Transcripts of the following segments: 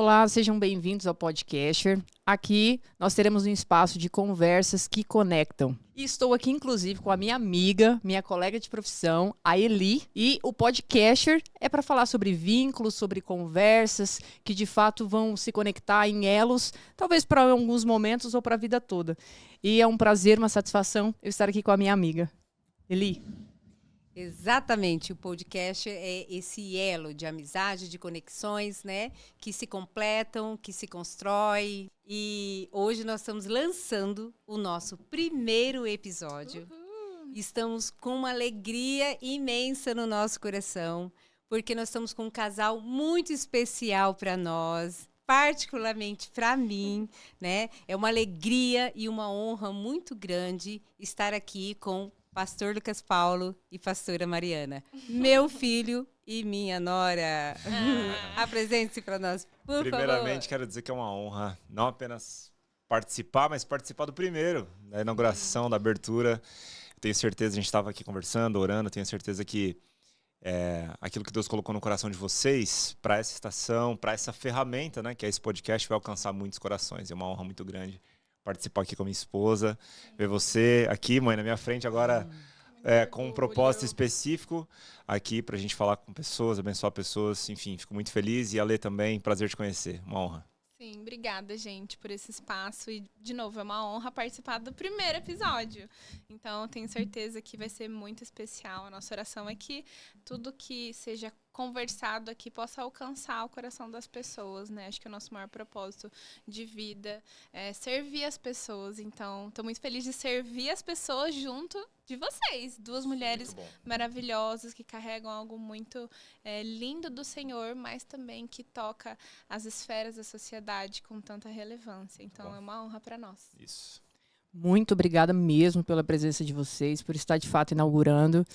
Olá, sejam bem-vindos ao Podcaster. Aqui nós teremos um espaço de conversas que conectam. E estou aqui, inclusive, com a minha amiga, minha colega de profissão, a Eli. E o Podcaster é para falar sobre vínculos, sobre conversas que, de fato, vão se conectar em elos, talvez para alguns momentos ou para a vida toda. E é um prazer, uma satisfação eu estar aqui com a minha amiga. Eli. Exatamente, o podcast é esse elo de amizade, de conexões, né? Que se completam, que se constrói. E hoje nós estamos lançando o nosso primeiro episódio. Uhul. Estamos com uma alegria imensa no nosso coração, porque nós estamos com um casal muito especial para nós, particularmente para mim, né? É uma alegria e uma honra muito grande estar aqui com Pastor Lucas Paulo e Pastora Mariana, meu filho e minha nora. Apresente-se para nós, por favor. Primeiramente, quero dizer que é uma honra não apenas participar, mas participar do primeiro, da inauguração, da abertura. Eu tenho certeza, a gente estava aqui conversando, orando, tenho certeza que aquilo que Deus colocou no coração de vocês, para essa estação, para essa ferramenta, né, que é esse podcast, vai alcançar muitos corações. É uma honra muito grande participar aqui com a minha esposa, ver você aqui, mãe, na minha frente agora, com um propósito específico aqui pra gente falar com pessoas, abençoar pessoas, enfim, fico muito feliz. E a Lê também, prazer te conhecer, uma honra. Sim, obrigada, gente, por esse espaço. E, de novo, é uma honra participar do primeiro episódio. Então, eu tenho certeza que vai ser muito especial. A nossa oração é que tudo que seja conversado aqui possa alcançar o coração das pessoas, né? Acho que o nosso maior propósito de vida é servir as pessoas. Então, estou muito feliz de servir as pessoas junto de vocês. Duas mulheres maravilhosas que carregam algo muito lindo do Senhor, mas também que toca as esferas da sociedade com tanta relevância. Então, é uma honra para nós. Isso. Muito obrigada mesmo pela presença de vocês, por estar de fato inaugurando.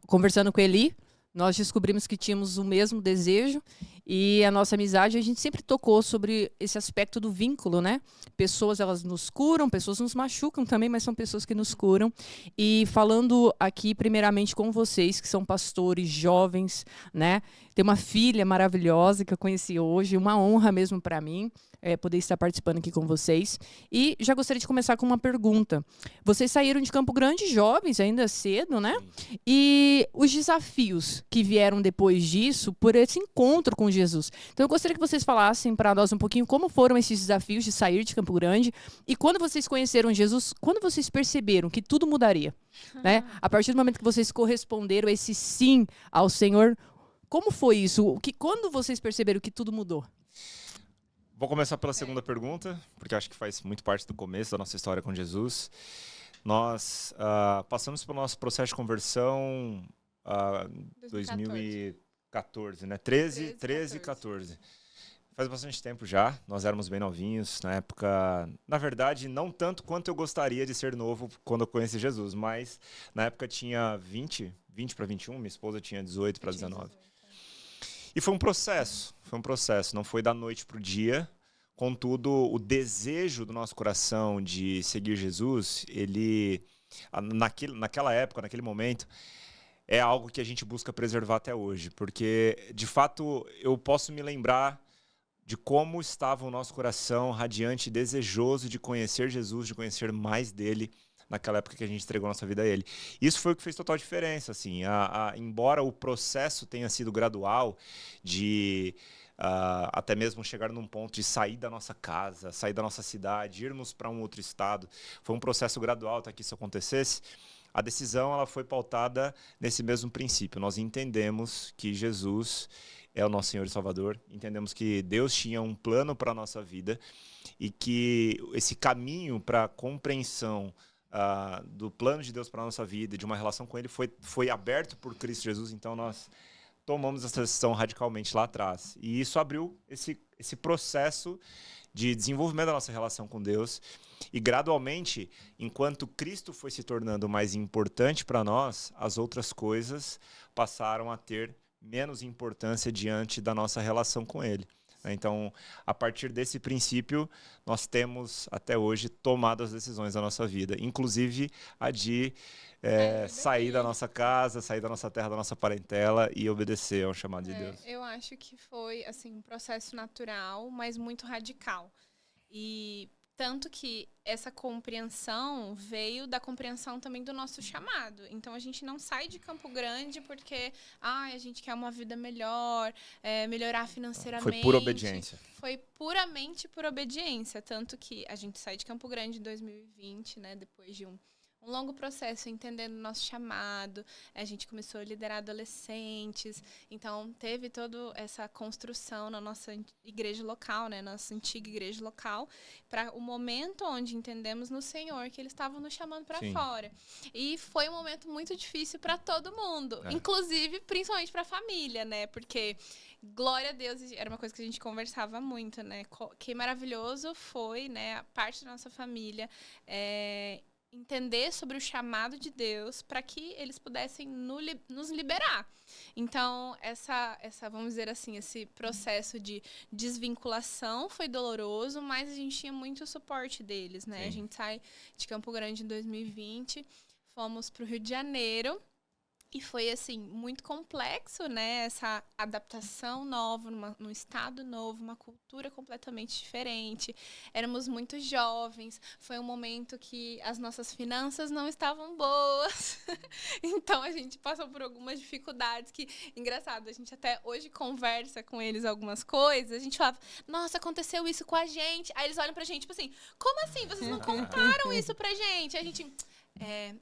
Conversando com a Eli, nós descobrimos que tínhamos o mesmo desejo e a nossa amizade, a gente sempre tocou sobre esse aspecto do vínculo, né? Pessoas, elas nos curam, pessoas nos machucam também, mas são pessoas que nos curam. E falando aqui, primeiramente, com vocês, que são pastores jovens, né? Tem uma filha maravilhosa que eu conheci hoje, uma honra mesmo para mim poder estar participando aqui com vocês. E já gostaria de começar com uma pergunta. Vocês saíram de Campo Grande jovens, ainda cedo, né? E os desafios que vieram depois disso, por esse encontro com Jesus. Então, eu gostaria que vocês falassem para nós um pouquinho como foram esses desafios de sair de Campo Grande e quando vocês conheceram Jesus, quando vocês perceberam que tudo mudaria, né? A partir do momento que vocês corresponderam a esse sim ao Senhor, como foi isso? Quando vocês perceberam que tudo mudou? Vou começar pela segunda pergunta, porque acho que faz muito parte do começo da nossa história com Jesus. Nós passamos pelo nosso processo de conversão em 2014, né? 13 e 14. Faz bastante tempo já, nós éramos bem novinhos na época. Na verdade, não tanto quanto eu gostaria de ser novo quando eu conheci Jesus, mas na época tinha 20 para 21, minha esposa tinha 18 para 19. E foi um processo, não foi da noite para o dia. Contudo, o desejo do nosso coração de seguir Jesus, ele, naquela época, naquele momento, é algo que a gente busca preservar até hoje. Porque, de fato, eu posso me lembrar de como estava o nosso coração radiante e desejoso de conhecer Jesus, de conhecer mais dele, naquela época que a gente entregou nossa vida a ele. Isso foi o que fez total diferença, assim. Embora o processo tenha sido gradual, de até mesmo chegar num ponto de sair da nossa casa, sair da nossa cidade, irmos para um outro estado, foi um processo gradual até que isso acontecesse. A decisão ela foi pautada nesse mesmo princípio. Nós entendemos que Jesus é o nosso Senhor e Salvador, entendemos que Deus tinha um plano para a nossa vida e que esse caminho para a compreensão do plano de Deus para a nossa vida, de uma relação com Ele, foi aberto por Cristo Jesus. Então nós tomamos essa decisão radicalmente lá atrás. E isso abriu esse processo de desenvolvimento da nossa relação com Deus. E gradualmente, enquanto Cristo foi se tornando mais importante para nós, as outras coisas passaram a ter menos importância diante da nossa relação com Ele. né? Então, a partir desse princípio, nós temos, até hoje, tomado as decisões da nossa vida. Inclusive, a de sair da nossa casa, sair da nossa terra, da nossa parentela e obedecer ao chamado de Deus. Eu acho que foi assim, um processo natural, mas muito radical. E tanto que essa compreensão veio da compreensão também do nosso chamado. Então, a gente não sai de Campo Grande porque a gente quer uma vida melhor, melhorar financeiramente. Foi pura obediência. Foi puramente por obediência. Tanto que a gente sai de Campo Grande em 2020, né, depois de um longo processo, entendendo o nosso chamado. A gente começou a liderar adolescentes. Então, teve toda essa construção na nossa igreja local, né? Nossa antiga igreja local, para o momento onde entendemos no Senhor que Ele estava nos chamando para fora. E foi um momento muito difícil para todo mundo. Inclusive, principalmente para a família, né? Porque, glória a Deus, era uma coisa que a gente conversava muito, né? Que maravilhoso foi, né? A parte da nossa família entender sobre o chamado de Deus para que eles pudessem nos liberar. Então, vamos dizer assim, esse processo de desvinculação foi doloroso, mas a gente tinha muito suporte deles, né? Sim. A gente sai de Campo Grande em 2020, fomos para o Rio de Janeiro. E foi, assim, muito complexo, né? Essa adaptação nova, num estado novo, uma cultura completamente diferente. Éramos muito jovens. Foi um momento que as nossas finanças não estavam boas. Então, a gente passou por algumas dificuldades que, engraçado, a gente até hoje conversa com eles algumas coisas. A gente falava, nossa, aconteceu isso com a gente. Aí eles olham pra gente, tipo assim, como assim? Vocês não contaram isso pra gente? Aí a gente...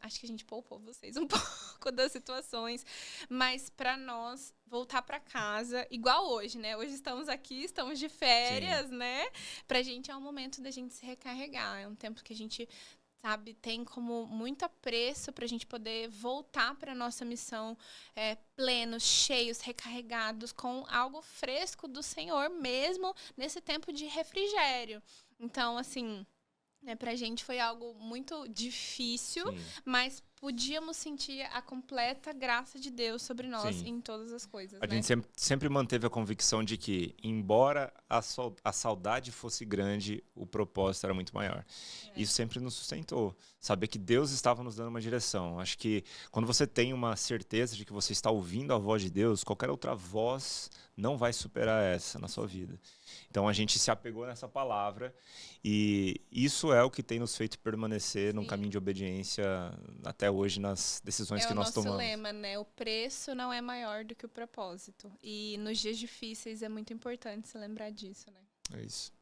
acho que a gente poupou vocês um pouco das situações, mas para nós voltar para casa, igual hoje, né? Hoje estamos aqui, estamos de férias, Sim. né? Pra gente é um momento da gente se recarregar, é um tempo que a gente, sabe, tem como muito apreço pra gente poder voltar pra nossa missão plenos, cheios, recarregados, com algo fresco do Senhor, mesmo nesse tempo de refrigério. Então, assim... pra gente foi algo muito difícil, Sim. mas podíamos sentir a completa graça de Deus sobre nós Sim. em todas as coisas. A gente sempre manteve a convicção de que, embora a saudade fosse grande, o propósito era muito maior. Isso sempre nos sustentou. Saber que Deus estava nos dando uma direção. Acho que quando você tem uma certeza de que você está ouvindo a voz de Deus, qualquer outra voz não vai superar essa na sua vida. Então, a gente se apegou nessa palavra e isso é o que tem nos feito permanecer Sim. num caminho de obediência até hoje nas decisões que nós tomamos. É o nosso lema, né? O preço não é maior do que o propósito. E nos dias difíceis é muito importante se lembrar disso, né? É isso.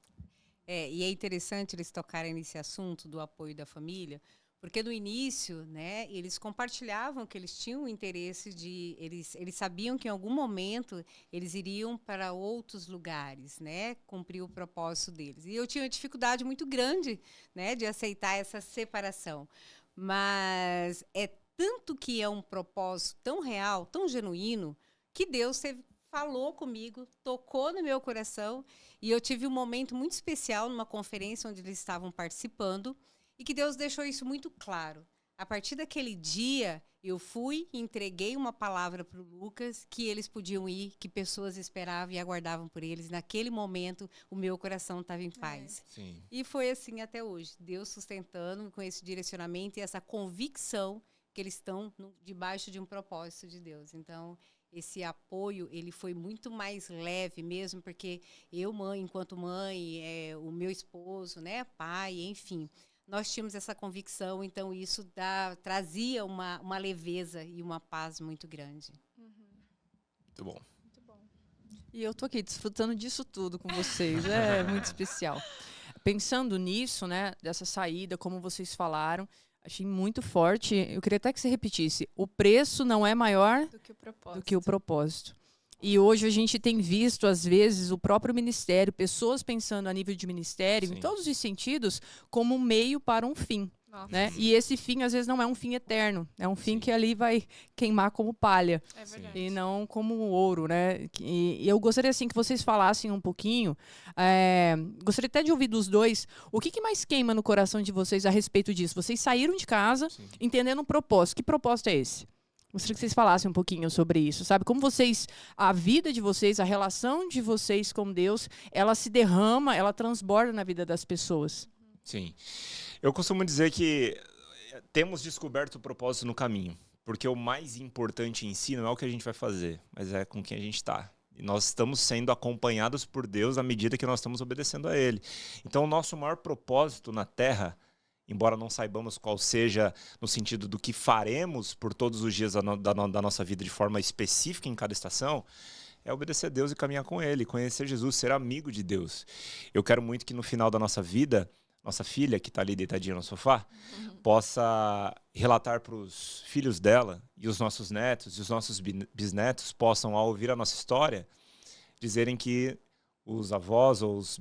E é interessante eles tocarem nesse assunto do apoio da família, porque no início, né, eles compartilhavam que eles tinham o interesse de... Eles sabiam que em algum momento eles iriam para outros lugares, né, cumprir o propósito deles. E eu tinha uma dificuldade muito grande, né, de aceitar essa separação. Mas é tanto que é um propósito tão real, tão genuíno, que Deus falou comigo, tocou no meu coração. E eu tive um momento muito especial numa conferência onde eles estavam participando, e que Deus deixou isso muito claro. A partir daquele dia, eu fui e entreguei uma palavra para o Lucas, que eles podiam ir, que pessoas esperavam e aguardavam por eles. Naquele momento, o meu coração estava em paz. Sim. E foi assim até hoje. Deus sustentando com esse direcionamento e essa convicção que eles estão debaixo de um propósito de Deus. Então, esse apoio, ele foi muito mais leve mesmo, porque eu, mãe, enquanto mãe, o meu esposo, né, pai, enfim... Nós tínhamos essa convicção, então isso trazia uma leveza e uma paz muito grande. Muito bom. Muito bom. E eu tô aqui desfrutando disso tudo com vocês, é muito especial. Pensando nisso, né, dessa saída, como vocês falaram, achei muito forte. Eu queria até que você repetisse. O preço não é maior do que o propósito. E hoje a gente tem visto, às vezes, o próprio ministério, pessoas pensando a nível de ministério, Sim. em todos os sentidos, como um meio para um fim. Né? E esse fim, às vezes, não é um fim eterno. É um fim Sim. que ali vai queimar como palha. É verdade. E não como ouro, né? E eu gostaria, assim, que vocês falassem um pouquinho. Gostaria até de ouvir dos dois. O que mais queima no coração de vocês a respeito disso? Vocês saíram de casa, Sim. entendendo um propósito. Que propósito é esse? Gostaria que vocês falassem um pouquinho sobre isso, sabe? Como vocês, a vida de vocês, a relação de vocês com Deus, ela se derrama, ela transborda na vida das pessoas. Sim. Eu costumo dizer que temos descoberto o propósito no caminho. Porque o mais importante em si não é o que a gente vai fazer, mas é com quem a gente está. E nós estamos sendo acompanhados por Deus à medida que nós estamos obedecendo a Ele. Então, o nosso maior propósito na Terra, embora não saibamos qual seja no sentido do que faremos por todos os dias da nossa vida de forma específica em cada estação, é obedecer a Deus e caminhar com Ele, conhecer Jesus, ser amigo de Deus. Eu quero muito que no final da nossa vida, nossa filha, que está ali deitadinha no sofá, possa relatar para os filhos dela e os nossos netos e os nossos bisnetos possam, ao ouvir a nossa história, dizerem que os avós ou os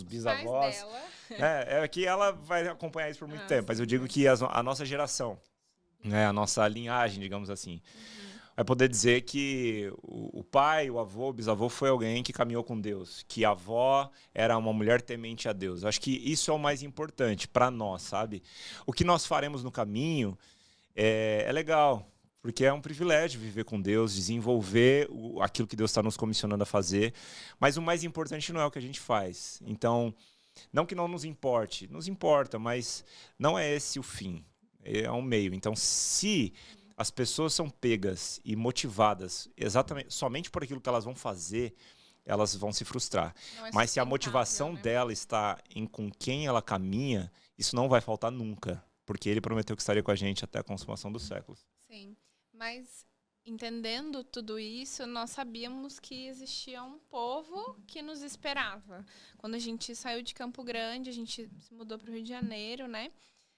bisavós... É que ela vai acompanhar isso por muito tempo, mas eu digo que a nossa geração, né, a nossa linhagem, digamos assim, vai poder dizer que o pai, o avô, o bisavô foi alguém que caminhou com Deus, que a avó era uma mulher temente a Deus. Acho que isso é o mais importante para nós, sabe? O que nós faremos no caminho é legal, porque é um privilégio viver com Deus, desenvolver aquilo que Deus está nos comissionando a fazer, mas o mais importante não é o que a gente faz. Então, não que não nos importe, nos importa, mas não é esse o fim, é um meio. Então, se as pessoas são pegas e motivadas exatamente somente por aquilo que elas vão fazer, elas vão se frustrar. Mas se a motivação dela está em com quem ela caminha, isso não vai faltar nunca, porque Ele prometeu que estaria com a gente até a consumação dos séculos. Sim, mas entendendo tudo isso, nós sabíamos que existia um povo que nos esperava. Quando a gente saiu de Campo Grande, a gente se mudou para o Rio de Janeiro, né?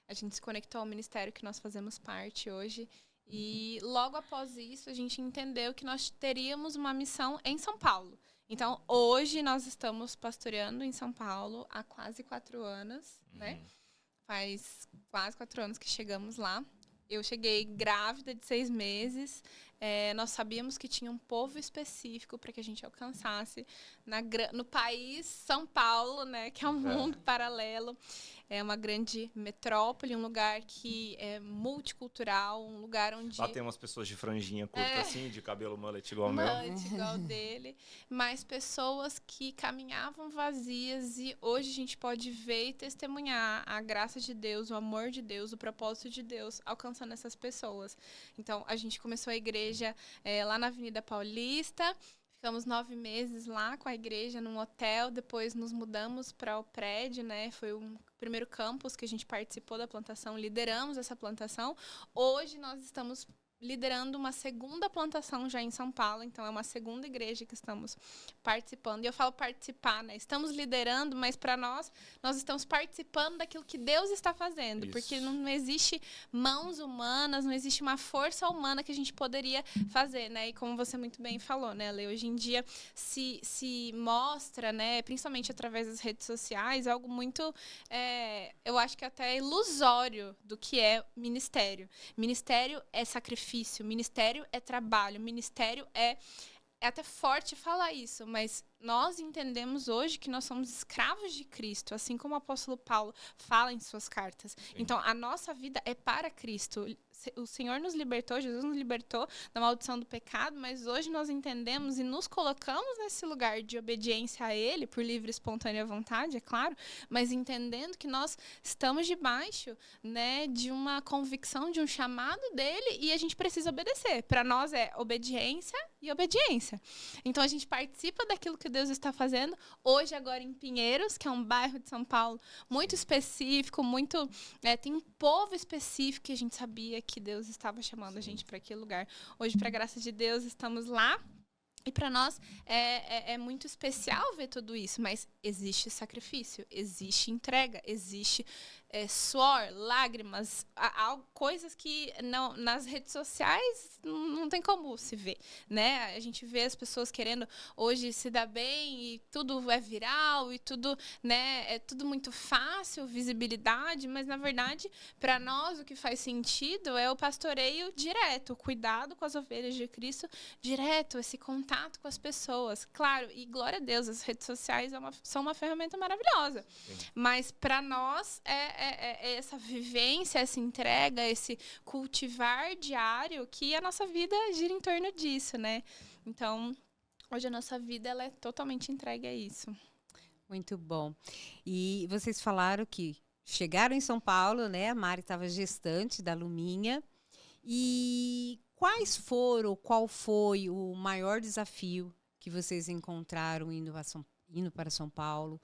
A gente se conectou ao ministério que nós fazemos parte hoje. E logo após isso, a gente entendeu que nós teríamos uma missão em São Paulo. Então, hoje nós estamos pastoreando em São Paulo há quase 4 anos, né? Faz quase 4 anos que chegamos lá. Eu cheguei grávida de 6 meses. Nós sabíamos que tinha um povo específico para que a gente alcançasse no país São Paulo, né? Que é um mundo paralelo. É uma grande metrópole, um lugar que é multicultural, um lugar onde... Lá tem umas pessoas de franjinha curta assim, de cabelo mullet igual o meu. Mullet igual dele. Mas pessoas que caminhavam vazias e hoje a gente pode ver e testemunhar a graça de Deus, o amor de Deus, o propósito de Deus alcançando essas pessoas. Então, a gente começou a igreja lá na Avenida Paulista. Ficamos 9 meses lá com a igreja num hotel, depois nos mudamos para o prédio, né? Foi o primeiro campus que a gente participou da plantação, lideramos essa plantação. Hoje nós estamos liderando uma segunda plantação já em São Paulo, então é uma segunda igreja que estamos participando. E eu falo participar, né? Estamos liderando, mas para nós estamos participando daquilo que Deus está fazendo, porque não existe mãos humanas, não existe uma força humana que a gente poderia fazer, né? E como você muito bem falou, né, Lê? Hoje em dia se mostra, né, principalmente através das redes sociais, algo muito, eu acho que até ilusório do que é ministério. Ministério é sacrifício, ministério é trabalho, ministério é até forte falar isso, mas nós entendemos hoje que nós somos escravos de Cristo, assim como o apóstolo Paulo fala em suas cartas. Sim. Então, a nossa vida é para Cristo. O Senhor nos libertou, Jesus nos libertou da maldição do pecado, mas hoje nós entendemos e nos colocamos nesse lugar de obediência a Ele, por livre e espontânea vontade, é claro, mas entendendo que nós estamos debaixo, né, de uma convicção, de um chamado dEle e a gente precisa obedecer. Para nós é obediência e obediência. Então, a gente participa daquilo que Deus está fazendo, hoje agora em Pinheiros, que é um bairro de São Paulo muito específico, muito tem um povo específico que a gente sabia que Deus estava chamando a gente para aquele lugar. Hoje, para a graça de Deus, estamos lá. E para nós é muito especial ver tudo isso, mas existe sacrifício, existe entrega, existe suor, lágrimas, coisas que não, nas redes sociais não tem como se ver, né? A gente vê as pessoas querendo hoje se dar bem e tudo é viral e tudo, né, é tudo muito fácil, visibilidade, mas na verdade, para nós o que faz sentido é o pastoreio direto, o cuidado com as ovelhas de Cristo direto, esse contato com as pessoas. Claro, e glória a Deus, as redes sociais são uma ferramenta maravilhosa. Sim. Mas para nós é essa vivência, essa entrega, esse cultivar diário que a nossa vida gira em torno disso, né? Então, hoje a nossa vida ela é totalmente entregue a isso. Muito bom. E vocês falaram que chegaram em São Paulo, né? A Mari estava gestante da Luminha. E qual foi o maior desafio que vocês encontraram indo para São Paulo?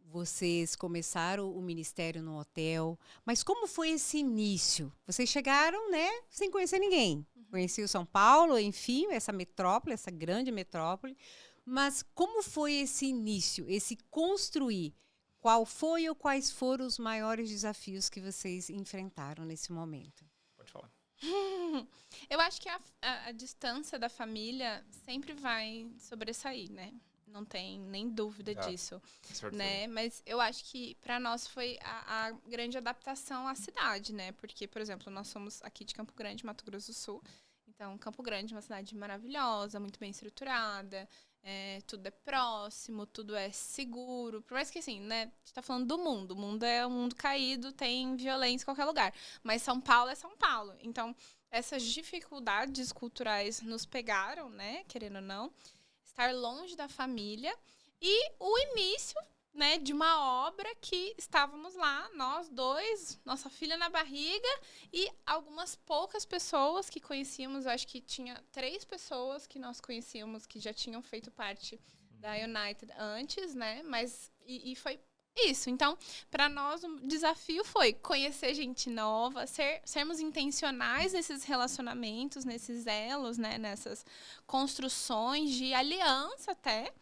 Vocês começaram o ministério no hotel, mas como foi esse início? Vocês chegaram, né, sem conhecer ninguém. Conheciam São Paulo, enfim, essa metrópole, essa grande metrópole. Mas como foi esse início, esse construir? Qual foi ou quais foram os maiores desafios que vocês enfrentaram nesse momento? Pode falar. Eu acho que a distância da família sempre vai sobressair, né? Não tem nem dúvida disso, né? Mas eu acho que para nós foi a grande adaptação à cidade, né? Porque, por exemplo, nós somos aqui de Campo Grande, Mato Grosso do Sul. Então, Campo Grande é uma cidade maravilhosa, muito bem estruturada, tudo é próximo, tudo é seguro. Por mais que, assim, né? A gente tá falando do mundo. O mundo é um mundo caído, tem violência em qualquer lugar. Mas São Paulo é São Paulo. Então, essas dificuldades culturais nos pegaram, né? Querendo ou não. Estar longe da família e o início, né, de uma obra que estávamos lá, nós dois, nossa filha na barriga e algumas poucas pessoas que conhecíamos. Eu acho que tinha 3 pessoas que nós conhecíamos que já tinham feito parte da United antes, né? Mas e foi isso. Então, para nós, o desafio foi conhecer gente nova, sermos intencionais nesses relacionamentos, nesses elos, né? Nessas construções de aliança até.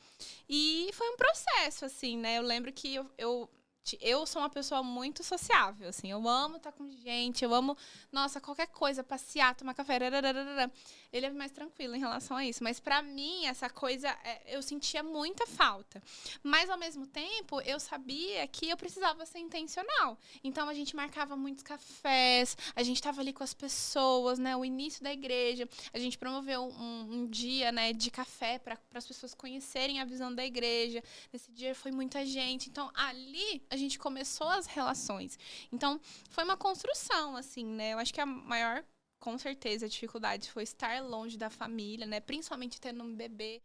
E foi um processo, assim, né? Eu lembro que eu sou uma pessoa muito sociável, assim. Eu amo estar com gente, eu amo, nossa, qualquer coisa, passear, tomar café. Rararara. Ele é mais tranquilo em relação a isso. Mas pra mim, essa coisa, eu sentia muita falta. Mas, ao mesmo tempo, eu sabia que eu precisava ser intencional. Então, a gente marcava muitos cafés, a gente estava ali com as pessoas, né? O início da igreja. A gente promoveu um dia, né, de café para as pessoas conhecerem a visão da igreja. Nesse dia foi muita gente. Então, ali a gente começou as relações. Então, foi uma construção, assim, né? Eu acho que a maior, com certeza, a dificuldade foi estar longe da família, né? Principalmente tendo um bebê.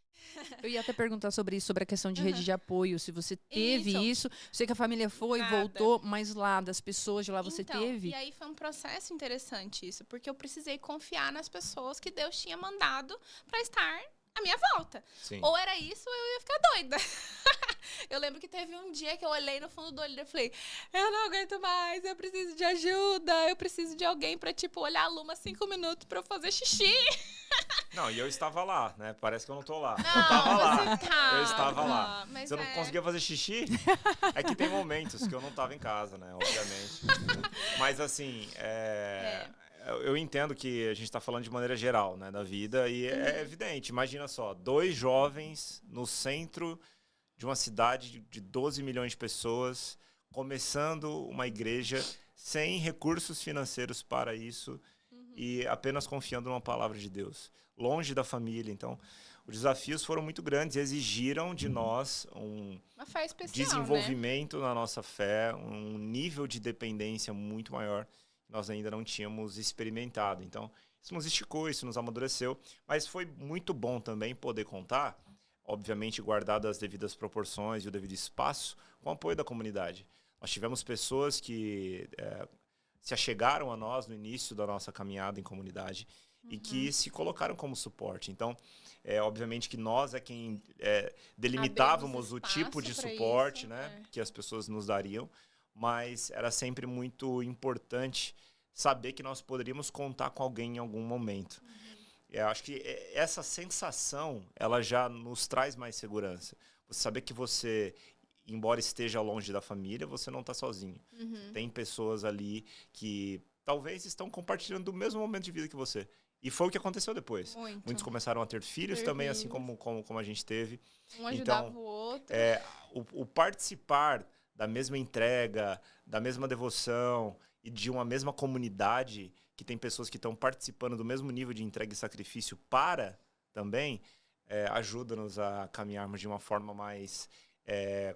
Eu ia até perguntar sobre isso, sobre a questão de rede de apoio, se você teve isso. Sei que a família foi, Nada. voltou, mas lá, das pessoas de lá, você teve? E aí foi um processo interessante isso, porque eu precisei confiar nas pessoas que Deus tinha mandado para estar à minha volta. Sim. Ou era isso, ou eu ia ficar doida. Eu lembro que teve um dia que eu olhei no fundo do olho e falei, eu não aguento mais, eu preciso de ajuda, eu preciso de alguém pra, tipo, olhar a Luma 5 minutos pra eu fazer xixi. Não, e eu estava lá, né? Parece que eu não tô lá. Não, eu tava lá. você tava, Eu estava lá. mas Se eu não conseguia fazer xixi, é que tem momentos que eu não tava em casa, né? Obviamente. Mas assim, eu entendo que a gente tá falando de maneira geral, né? Da vida, e é evidente. Imagina só, 2 jovens no centro de uma cidade de 12 milhões de pessoas, começando uma igreja sem recursos financeiros para isso e apenas confiando numa palavra de Deus, longe da família. Então, os desafios foram muito grandes, exigiram de nós uma fé especial, desenvolvimento na nossa fé, um nível de dependência muito maior que nós ainda não tínhamos experimentado. Então, isso nos esticou, isso nos amadureceu, mas foi muito bom também poder contar, obviamente guardadas as devidas proporções e o devido espaço, com o apoio da comunidade. Nós tivemos pessoas que se achegaram a nós no início da nossa caminhada em comunidade e que se colocaram como suporte. Então, obviamente que nós é quem delimitávamos o tipo de suporte, isso, né, que as pessoas nos dariam, mas era sempre muito importante saber que nós poderíamos contar com alguém em algum momento. Eu acho que essa sensação, ela já nos traz mais segurança. Você saber que você, embora esteja longe da família, você não está sozinho. Tem pessoas ali que talvez estão compartilhando do mesmo momento de vida que você. E foi o que aconteceu depois. Muitos começaram a ter filhos também, assim como a gente teve. Um ajudava o outro. O participar da mesma entrega, da mesma devoção e de uma mesma comunidade, que tem pessoas que estão participando do mesmo nível de entrega e sacrifício também, ajuda-nos a caminharmos de uma forma mais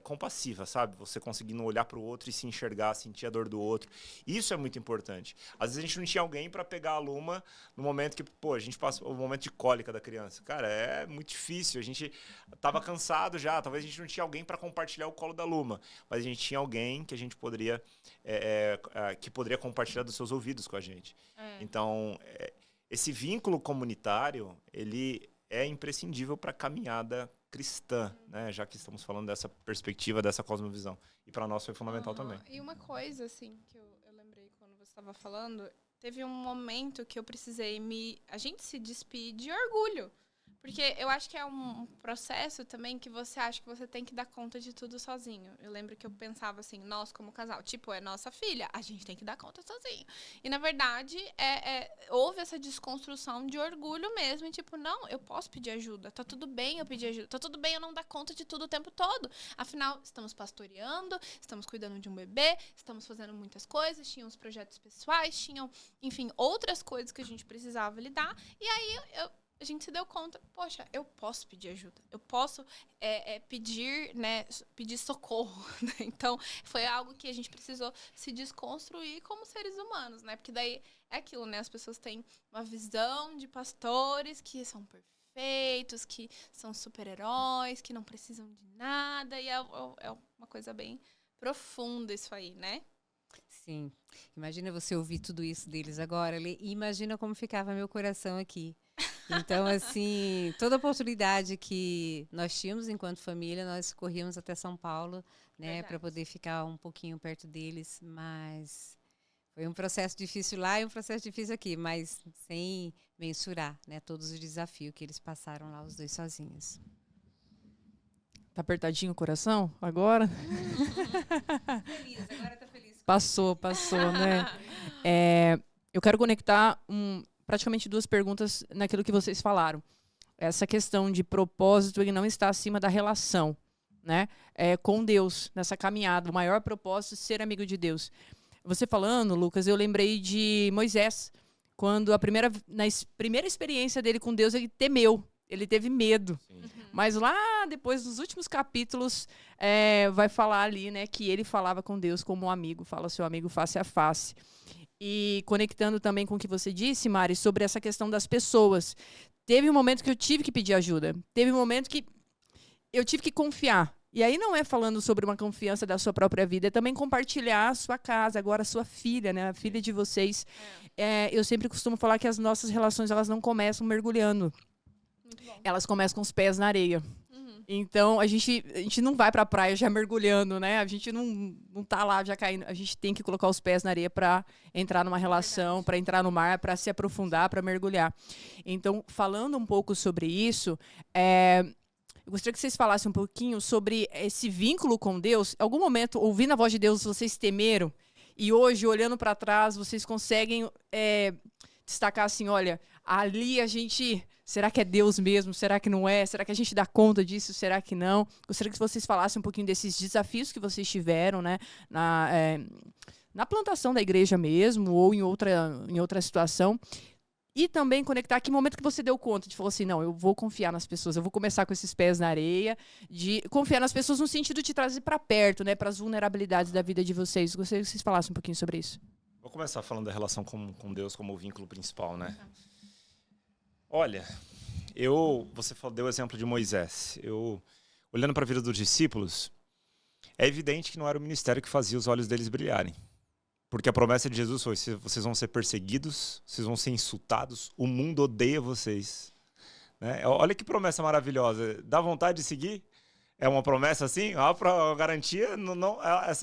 compassiva, sabe? Você conseguindo olhar para o outro e se enxergar, sentir a dor do outro. Isso é muito importante. Às vezes a gente não tinha alguém para pegar a Luma no momento que, a gente passa o momento de cólica da criança. Cara, é muito difícil. A gente tava cansado já. Talvez a gente não tinha alguém para compartilhar o colo da Luma, mas a gente tinha alguém que a gente poderia que poderia compartilhar dos seus ouvidos com a gente. Então, esse vínculo comunitário, ele é imprescindível para a caminhada cristã, né? Já que estamos falando dessa perspectiva, dessa cosmovisão. E para nós foi fundamental também. E uma coisa, assim, que eu lembrei quando você estava falando, teve um momento que eu precisei a gente se despir de orgulho. Porque eu acho que é um processo também que você acha que você tem que dar conta de tudo sozinho. Eu lembro que eu pensava assim, nós como casal, tipo, é nossa filha, a gente tem que dar conta sozinho. E, na verdade, houve essa desconstrução de orgulho mesmo. E, tipo, não, eu posso pedir ajuda. Tá tudo bem eu pedir ajuda. Tá tudo bem eu não dar conta de tudo o tempo todo. Afinal, estamos pastoreando, estamos cuidando de um bebê, estamos fazendo muitas coisas, tinham os projetos pessoais, tinham, enfim, outras coisas que a gente precisava lidar. E aí, a gente se deu conta, poxa, eu posso pedir ajuda, eu posso pedir socorro, né? Então, foi algo que a gente precisou se desconstruir como seres humanos, né? Porque daí é aquilo, né? As pessoas têm uma visão de pastores que são perfeitos, que são super-heróis, que não precisam de nada, e é uma coisa bem profunda isso aí, né? Sim. Imagina você ouvir tudo isso deles agora, e imagina como ficava meu coração aqui. Então, assim, toda oportunidade que nós tínhamos enquanto família, nós corríamos até São Paulo, né, para poder ficar um pouquinho perto deles, mas foi um processo difícil lá e um processo difícil aqui, mas sem mensurar, né, todos os desafios que eles passaram lá, os dois sozinhos. Tá apertadinho o coração agora? Feliz, agora tá feliz. Passou, né? Eu quero conectar praticamente duas perguntas naquilo que vocês falaram. Essa questão de propósito, ele não está acima da relação, né? Com Deus, nessa caminhada. O maior propósito é ser amigo de Deus. Você falando, Lucas, eu lembrei de Moisés, quando na primeira experiência dele com Deus, ele temeu, ele teve medo. Sim. Mas lá, depois, nos últimos capítulos, vai falar ali, né, que ele falava com Deus como um amigo, fala seu amigo face a face. E conectando também com o que você disse, Mari, sobre essa questão das pessoas. Teve um momento que eu tive que pedir ajuda. Teve um momento que eu tive que confiar. E aí não é falando sobre uma confiança da sua própria vida, é também compartilhar a sua casa, agora a sua filha, né? A filha de vocês. Eu sempre costumo falar que as nossas relações, elas não começam mergulhando. Muito bom. Elas começam com os pés na areia. Então, a gente não vai pra praia já mergulhando, né? A gente não tá lá já caindo. A gente tem que colocar os pés na areia para entrar numa relação, para entrar no mar, para se aprofundar, para mergulhar. Então, falando um pouco sobre isso, eu gostaria que vocês falassem um pouquinho sobre esse vínculo com Deus. Em algum momento, ouvindo a voz de Deus, vocês temeram? E hoje, olhando para trás, vocês conseguem destacar assim, olha, ali a gente... Será que é Deus mesmo? Será que não é? Será que a gente dá conta disso? Será que não? Gostaria que vocês falassem um pouquinho desses desafios que vocês tiveram, né? Na plantação da igreja mesmo, ou em outra situação. E também conectar que momento que você deu conta de falar assim, não, eu vou confiar nas pessoas, eu vou começar com esses pés na areia, de confiar nas pessoas no sentido de trazer para perto, né? Para as vulnerabilidades da vida de vocês. Gostaria que vocês falassem um pouquinho sobre isso. Vou começar falando da relação com Deus como o vínculo principal, né? Olha, você deu o exemplo de Moisés. Olhando para a vida dos discípulos, é evidente que não era o ministério que fazia os olhos deles brilharem. Porque a promessa de Jesus foi, vocês vão ser perseguidos, vocês vão ser insultados, o mundo odeia vocês. Né? Olha que promessa maravilhosa. Dá vontade de seguir? É uma promessa assim? A garantia,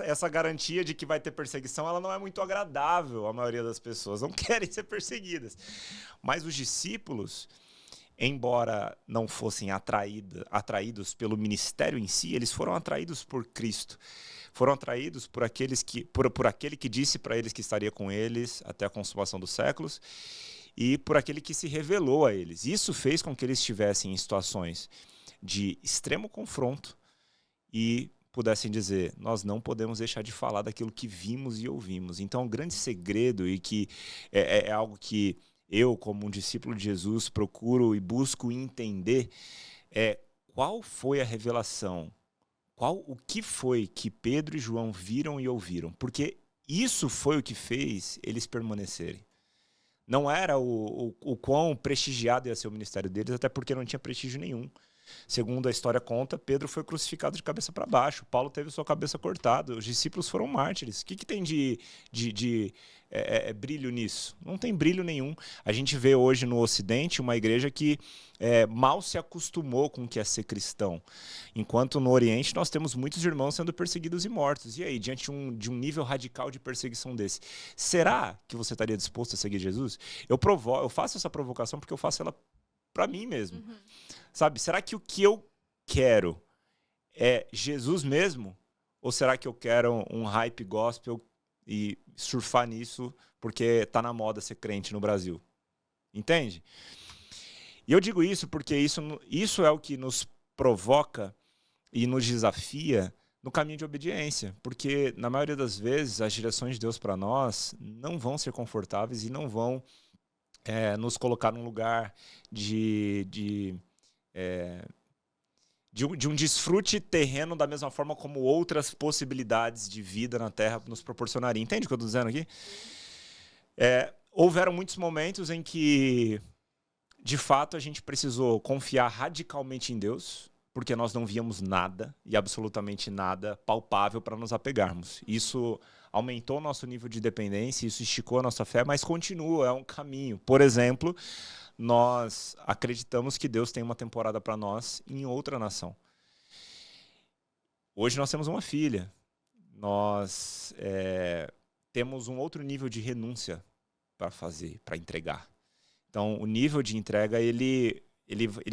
essa garantia de que vai ter perseguição, ela não é muito agradável à maioria das pessoas. Não querem ser perseguidas. Mas os discípulos, embora não fossem atraídos pelo ministério em si, eles foram atraídos por Cristo. Foram atraídos por aquele que disse para eles que estaria com eles até a consumação dos séculos e por aquele que se revelou a eles. Isso fez com que eles estivessem em situações de extremo confronto e pudessem dizer, nós não podemos deixar de falar daquilo que vimos e ouvimos. Então, um grande segredo e que é algo que eu, como um discípulo de Jesus, procuro e busco entender qual foi a revelação, O que foi que Pedro e João viram e ouviram? Porque isso foi o que fez eles permanecerem. Não era o quão prestigiado ia ser o ministério deles, até porque não tinha prestígio nenhum. Segundo a história conta, Pedro foi crucificado de cabeça para baixo, Paulo teve sua cabeça cortada, os discípulos foram mártires. O que tem de brilho nisso? Não tem brilho nenhum. A gente vê hoje no Ocidente uma igreja que mal se acostumou com o que é ser cristão, enquanto no Oriente nós temos muitos irmãos sendo perseguidos e mortos. E aí, diante de um nível radical de perseguição desse, será que você estaria disposto a seguir Jesus? Eu faço essa provocação porque eu faço ela para mim mesmo. Sabe, será que o que eu quero é Jesus mesmo? Ou será que eu quero um hype gospel e surfar nisso porque tá na moda ser crente no Brasil? Entende? E eu digo isso porque isso é o que nos provoca e nos desafia no caminho de obediência. Porque, na maioria das vezes, as direções de Deus para nós não vão ser confortáveis e não vão nos colocar num lugar de um desfrute terreno da mesma forma como outras possibilidades de vida na Terra nos proporcionariam. Entende o que eu estou dizendo aqui? Houveram muitos momentos em que, de fato, a gente precisou confiar radicalmente em Deus, porque nós não víamos nada e absolutamente nada palpável para nos apegarmos. Isso aumentou o nosso nível de dependência, isso esticou a nossa fé, mas continua, é um caminho. Por exemplo, nós acreditamos que Deus tem uma temporada para nós em outra nação. Hoje nós temos uma filha. Nós temos um outro nível de renúncia para fazer, para entregar. Então, o nível de entrega, ele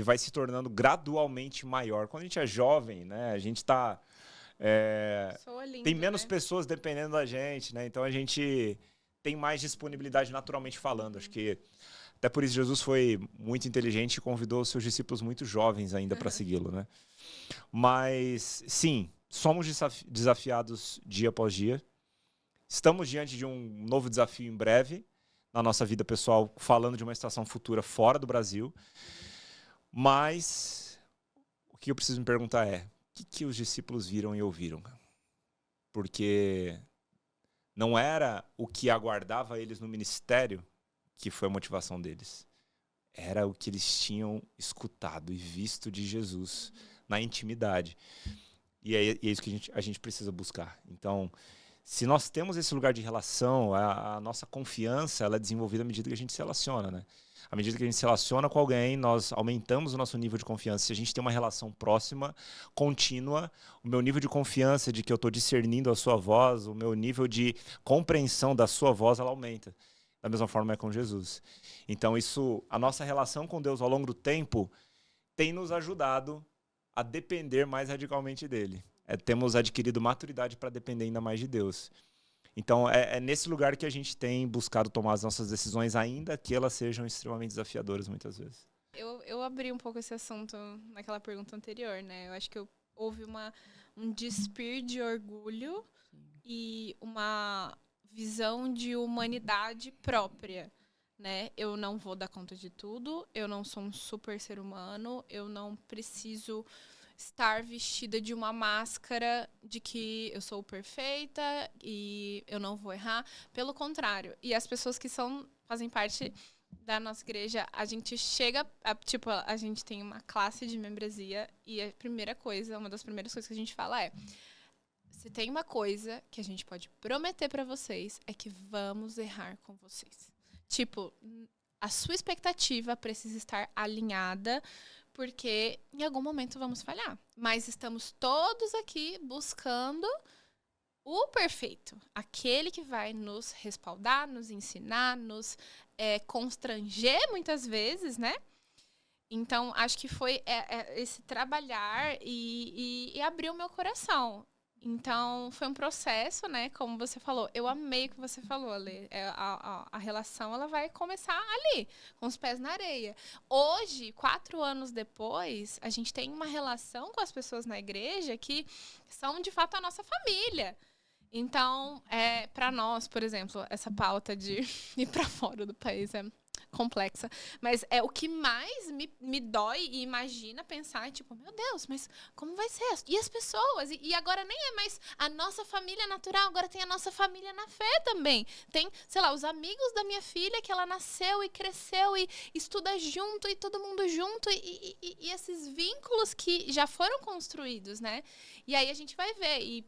vai se tornando gradualmente maior. Quando a gente é jovem, né, a gente está... tem menos pessoas dependendo da gente, né? Então a gente tem mais disponibilidade naturalmente falando. Acho que até por isso Jesus foi muito inteligente e convidou os seus discípulos muito jovens ainda para segui-lo, né? Mas sim, somos desafiados dia após dia. Estamos diante de um novo desafio em breve na nossa vida pessoal, falando de uma estação futura fora do Brasil. Mas o que eu preciso me perguntar é: o que os discípulos viram e ouviram? Porque não era o que aguardava eles no ministério que foi a motivação deles. Era o que eles tinham escutado e visto de Jesus na intimidade. E é isso que a gente precisa buscar. Então, se nós temos esse lugar de relação, a nossa confiança ela é desenvolvida à medida que a gente se relaciona, né? À medida que a gente se relaciona com alguém, nós aumentamos o nosso nível de confiança. Se a gente tem uma relação próxima, contínua, o meu nível de confiança de que eu estou discernindo a sua voz, o meu nível de compreensão da sua voz, ela aumenta. Da mesma forma é com Jesus. Então, a nossa relação com Deus ao longo do tempo tem nos ajudado a depender mais radicalmente dele. Temos adquirido maturidade para depender ainda mais de Deus. Então, é nesse lugar que a gente tem buscado tomar as nossas decisões, ainda que elas sejam extremamente desafiadoras, muitas vezes. Eu abri um pouco esse assunto naquela pergunta anterior, né? Eu acho que houve um despir de orgulho e uma visão de humanidade própria, né? Eu não vou dar conta de tudo, eu não sou um super ser humano, eu não preciso estar vestida de uma máscara de que eu sou perfeita e eu não vou errar. Pelo contrário. E as pessoas que fazem parte da nossa igreja, a gente chega... a gente tem uma classe de membresia e uma das primeiras coisas que a gente fala é: se tem uma coisa que a gente pode prometer para vocês, é que vamos errar com vocês. A sua expectativa precisa estar alinhada, porque em algum momento vamos falhar. Mas estamos todos aqui buscando o perfeito. Aquele que vai nos respaldar, nos ensinar, nos constranger muitas vezes, né? Então, acho que foi esse trabalhar e abrir o meu coração. Então, foi um processo, né? Como você falou. Eu amei o que você falou, Ale. A relação, ela vai começar ali, com os pés na areia. Hoje, 4 anos depois, a gente tem uma relação com as pessoas na igreja que são, de fato, a nossa família. Então, para nós, por exemplo, essa pauta de ir para fora do país é complexa. Mas é o que mais me dói e imagina pensar, tipo, meu Deus, mas como vai ser? E as pessoas? E agora nem é mais a nossa família natural, agora tem a nossa família na fé também. Tem, sei lá, os amigos da minha filha que ela nasceu e cresceu e estuda junto e todo mundo junto e esses vínculos que já foram construídos, né? E aí a gente vai ver e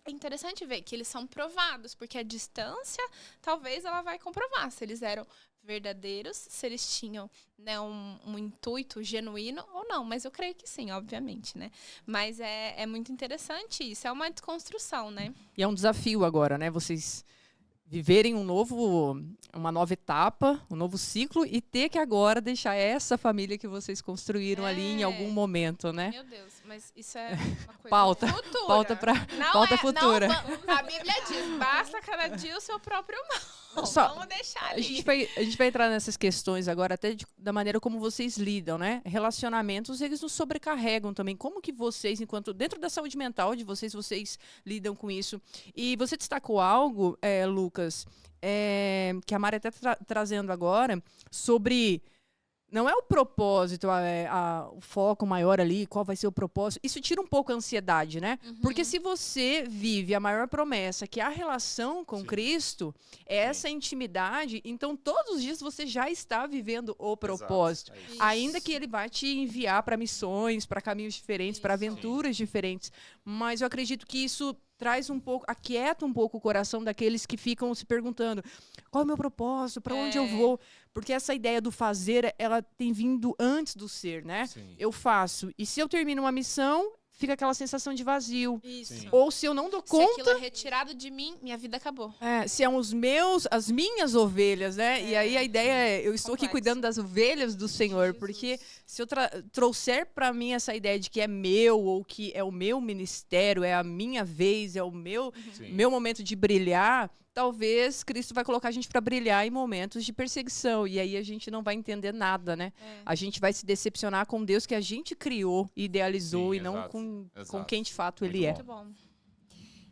é interessante ver que eles são provados, porque a distância, talvez ela vai comprovar se eles eram verdadeiros, se eles tinham, né, um intuito genuíno ou não. Mas eu creio que sim, obviamente, né? Mas é muito interessante isso, é uma desconstrução, né? E é um desafio agora, né? Vocês viverem uma nova etapa, um novo ciclo e ter que agora deixar essa família que vocês construíram ali em algum momento, né? Meu Deus, mas isso é uma coisa Pauta. futura. Pauta futura. Não, a Bíblia diz, basta cada dia o seu próprio mal. Vamos deixar ali. A gente vai entrar nessas questões agora, até da maneira como vocês lidam, né? Relacionamentos, eles nos sobrecarregam também. Como que vocês, enquanto dentro da saúde mental de vocês lidam com isso? E você destacou algo, Lucas, que a Mari está trazendo agora, sobre... Não é o propósito, o foco maior ali, qual vai ser o propósito. Isso tira um pouco a ansiedade, né? Uhum. Porque se você vive a maior promessa, que é a relação com Cristo, essa intimidade, então todos os dias você já está vivendo o propósito. Exato, Ainda que ele vai te enviar para missões, para caminhos diferentes, para aventuras diferentes. Mas eu acredito que isso traz um pouco, aquieta um pouco o coração daqueles que ficam se perguntando: qual é o meu propósito? Para onde eu vou? Porque essa ideia do fazer, ela tem vindo antes do ser, né? Sim. Eu faço. E se eu termino uma missão, fica aquela sensação de vazio. Isso. Sim. Ou se eu não dou Se aquilo conta, é retirado de mim, minha vida acabou. se são as minhas ovelhas, né? E aí a ideia é, eu estou aqui Complexo. cuidando das ovelhas do Senhor, Jesus. porque se eu trouxer para mim essa ideia de que é meu, ou que é o meu ministério, é a minha vez, é o meu momento de brilhar, talvez Cristo vai colocar a gente para brilhar em momentos de perseguição, e aí a gente não vai entender nada, né? A gente vai se decepcionar com Deus que a gente criou, idealizou, e não exato, com quem de fato Ele é. Muito bom.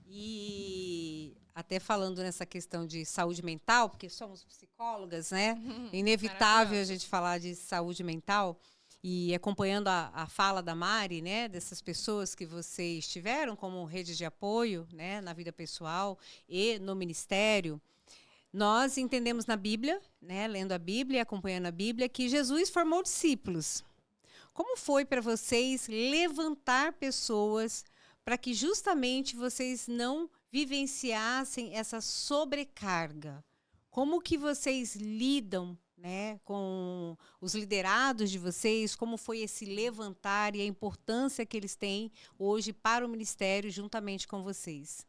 E até falando nessa questão de saúde mental, porque somos psicólogas, né? Inevitável a gente falar de saúde mental. E acompanhando a fala da Mari, né, dessas pessoas que vocês tiveram como rede de apoio, né, na vida pessoal e no ministério, nós entendemos na Bíblia, né, lendo a Bíblia e acompanhando a Bíblia, que Jesus formou discípulos. Como foi para vocês levantar pessoas para que justamente vocês não vivenciassem essa sobrecarga? Como que vocês lidam, né, com os liderados de vocês? Como foi esse levantar e a importância que eles têm hoje para o ministério juntamente com vocês?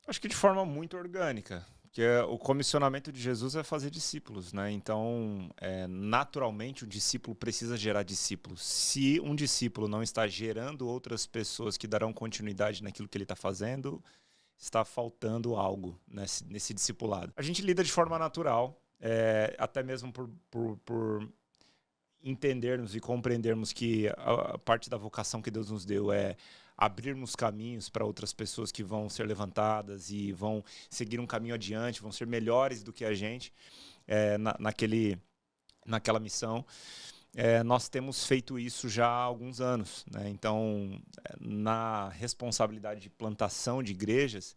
Acho que de forma muito orgânica, que o comissionamento de Jesus é fazer discípulos, né? Então, naturalmente, o discípulo precisa gerar discípulos. Se um discípulo não está gerando outras pessoas que darão continuidade naquilo que ele está fazendo, está faltando algo nesse discipulado. A gente lida de forma natural, até mesmo por entendermos e compreendermos que a parte da vocação que Deus nos deu é abrirmos caminhos para outras pessoas que vão ser levantadas e vão seguir um caminho adiante, vão ser melhores do que a gente naquela missão. Nós temos feito isso já há alguns anos, né? Então, na responsabilidade de plantação de igrejas,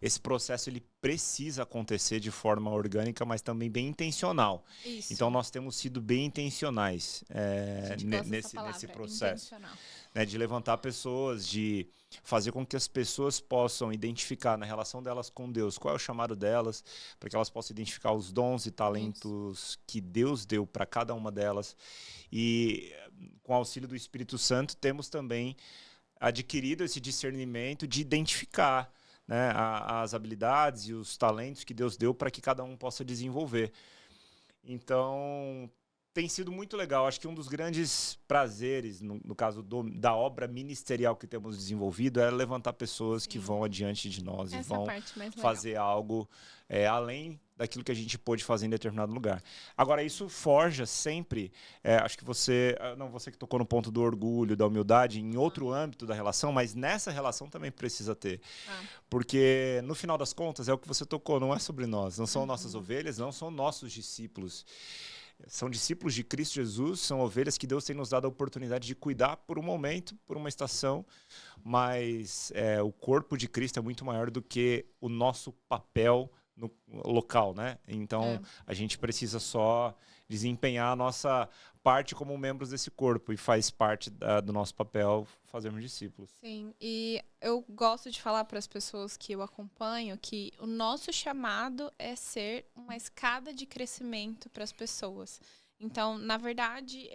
esse processo ele precisa acontecer de forma orgânica, mas também bem intencional. Isso. Então, nós temos sido bem intencionais nesse processo, né, de levantar pessoas, de fazer com que as pessoas possam identificar na relação delas com Deus qual é o chamado delas, para que elas possam identificar os dons e talentos que Deus deu para cada uma delas. E com o auxílio do Espírito Santo, temos também adquirido esse discernimento de identificar, né, as habilidades e os talentos que Deus deu para que cada um possa desenvolver. Então, tem sido muito legal. Acho que um dos grandes prazeres, no caso da obra ministerial que temos desenvolvido, é levantar pessoas que vão adiante de nós e vão fazer algo além daquilo que a gente pôde fazer em determinado lugar. Agora, isso forja sempre, acho que você que tocou no ponto do orgulho, da humildade, em outro âmbito da relação, mas nessa relação também precisa ter. Porque, no final das contas, é o que você tocou, não é sobre nós, não são nossas ovelhas, não são nossos discípulos. São discípulos de Cristo Jesus, são ovelhas que Deus tem nos dado a oportunidade de cuidar por um momento, por uma estação, mas o corpo de Cristo é muito maior do que o nosso papel no local, né? Então, a gente precisa só desempenhar a nossa parte como membros desse corpo e faz parte do nosso papel fazermos discípulos. Sim, e eu gosto de falar para as pessoas que eu acompanho que o nosso chamado é ser uma escada de crescimento para as pessoas. Então, na verdade,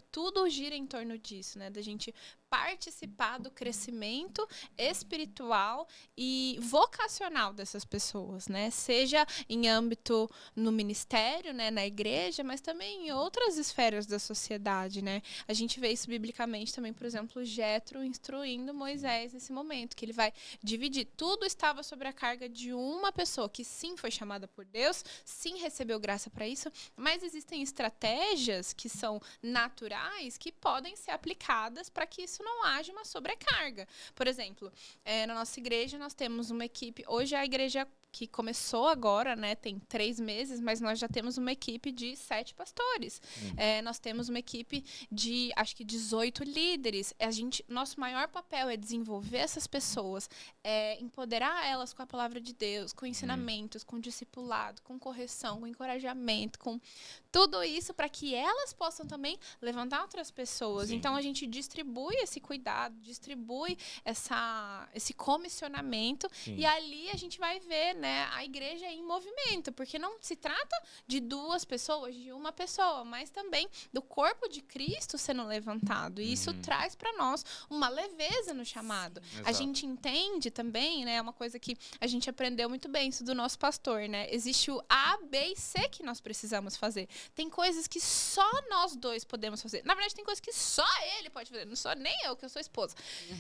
tudo gira em torno disso, né? Da gente participar do crescimento espiritual e vocacional dessas pessoas, né? Seja em âmbito no ministério, né, na igreja, mas também em outras esferas da sociedade, né? A gente vê isso biblicamente também, por exemplo, Jétro instruindo Moisés nesse momento, que ele vai dividir. Tudo estava sobre a carga de uma pessoa que sim foi chamada por Deus, sim recebeu graça para isso, mas existem estratégias que são naturais que podem ser aplicadas para que isso não haja uma sobrecarga. Por exemplo, na nossa igreja nós temos uma equipe, hoje a igreja que começou agora, né, tem 3 meses, mas nós já temos uma equipe de 7 pastores. Nós temos uma equipe de, acho que 18 líderes. Nosso maior papel é desenvolver essas pessoas, empoderar elas com a palavra de Deus, com ensinamentos, com discipulado, com correção, com encorajamento, com tudo isso para que elas possam também levantar outras pessoas. Sim. Então, a gente distribui esse cuidado, distribui esse comissionamento. Sim. E ali a gente vai ver, né, a igreja em movimento, porque não se trata de 2 pessoas, de uma pessoa, mas também do corpo de Cristo sendo levantado. E isso traz para nós uma leveza no chamado. Sim, a gente entende também, né, uma coisa que a gente aprendeu muito bem, isso do nosso pastor, né? Existe o A, B e C que nós precisamos fazer. Tem coisas que só nós 2 podemos fazer. Na verdade, tem coisas que só ele pode fazer. Não sou nem eu, que eu sou esposa.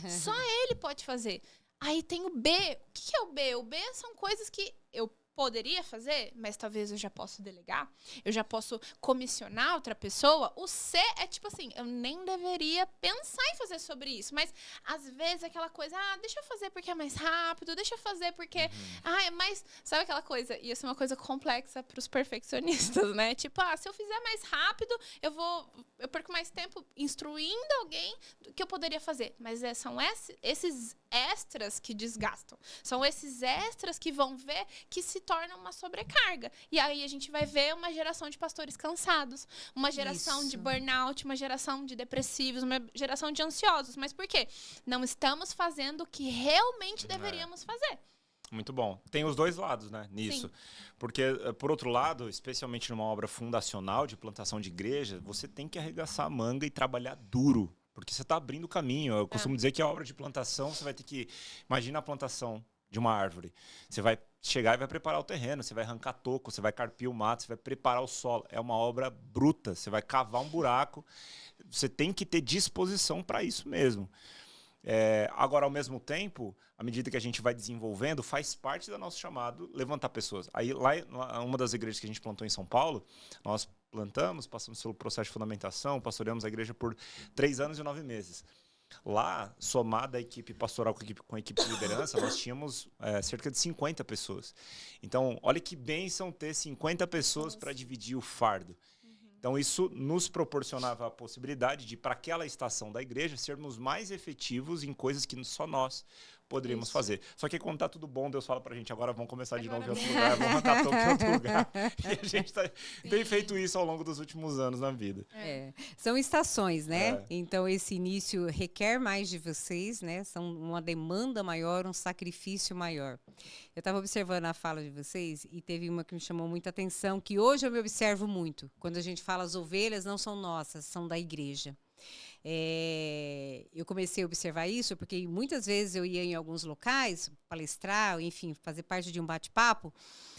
Só ele pode fazer. Aí tem o B. O que é o B? O B são coisas que eu poderia fazer, mas talvez eu já possa delegar, eu já posso comissionar outra pessoa. O C é tipo assim, eu nem deveria pensar em fazer sobre isso, mas às vezes aquela coisa, deixa eu fazer porque é mais rápido, deixa eu fazer porque, é mais, sabe aquela coisa, e isso é uma coisa complexa para os perfeccionistas, né? Tipo, se eu fizer mais rápido, eu perco mais tempo instruindo alguém do que eu poderia fazer, mas são esses extras que desgastam, são esses extras que vão ver que se torna uma sobrecarga. E aí a gente vai ver uma geração de pastores cansados, uma geração de burnout, uma geração de depressivos, uma geração de ansiosos. Mas por quê? Não estamos fazendo o que realmente deveríamos fazer. Muito bom. Tem os 2 lados, né, nisso. Sim. Porque, por outro lado, especialmente numa obra fundacional de plantação de igreja, você tem que arregaçar a manga e trabalhar duro. Porque você está abrindo o caminho. Eu costumo dizer que a obra de plantação, você vai ter que... Imagina a plantação de uma árvore. Você vai chegar e vai preparar o terreno, você vai arrancar toco, você vai carpir o mato, você vai preparar o solo. É uma obra bruta, você vai cavar um buraco. Você tem que ter disposição para isso mesmo. Agora, ao mesmo tempo, à medida que a gente vai desenvolvendo, faz parte do nosso chamado levantar pessoas. Aí, lá, uma das igrejas que a gente plantou em São Paulo, nós plantamos, passamos pelo processo de fundamentação, pastoreamos a igreja por 3 anos e 9 meses. Lá, somada a equipe pastoral com a equipe de liderança, nós tínhamos cerca de 50 pessoas. Então, olha que bênção ter 50 pessoas para dividir o fardo. Então, isso nos proporcionava a possibilidade de, para aquela estação da igreja, sermos mais efetivos em coisas que só nós poderíamos fazer. Só que quando tá tudo bom, Deus fala pra gente, agora vamos começar de novo em outro lugar, vamos arrancar toco em outro lugar. E a gente tem feito isso ao longo dos últimos anos na vida. São estações, né? Então, esse início requer mais de vocês, né? São uma demanda maior, um sacrifício maior. Eu estava observando a fala de vocês e teve uma que me chamou muita atenção, que hoje eu me observo muito. Quando a gente fala as ovelhas não são nossas, são da igreja. Eu comecei a observar isso porque muitas vezes eu ia em alguns locais palestrar, enfim, fazer parte de um bate-papo,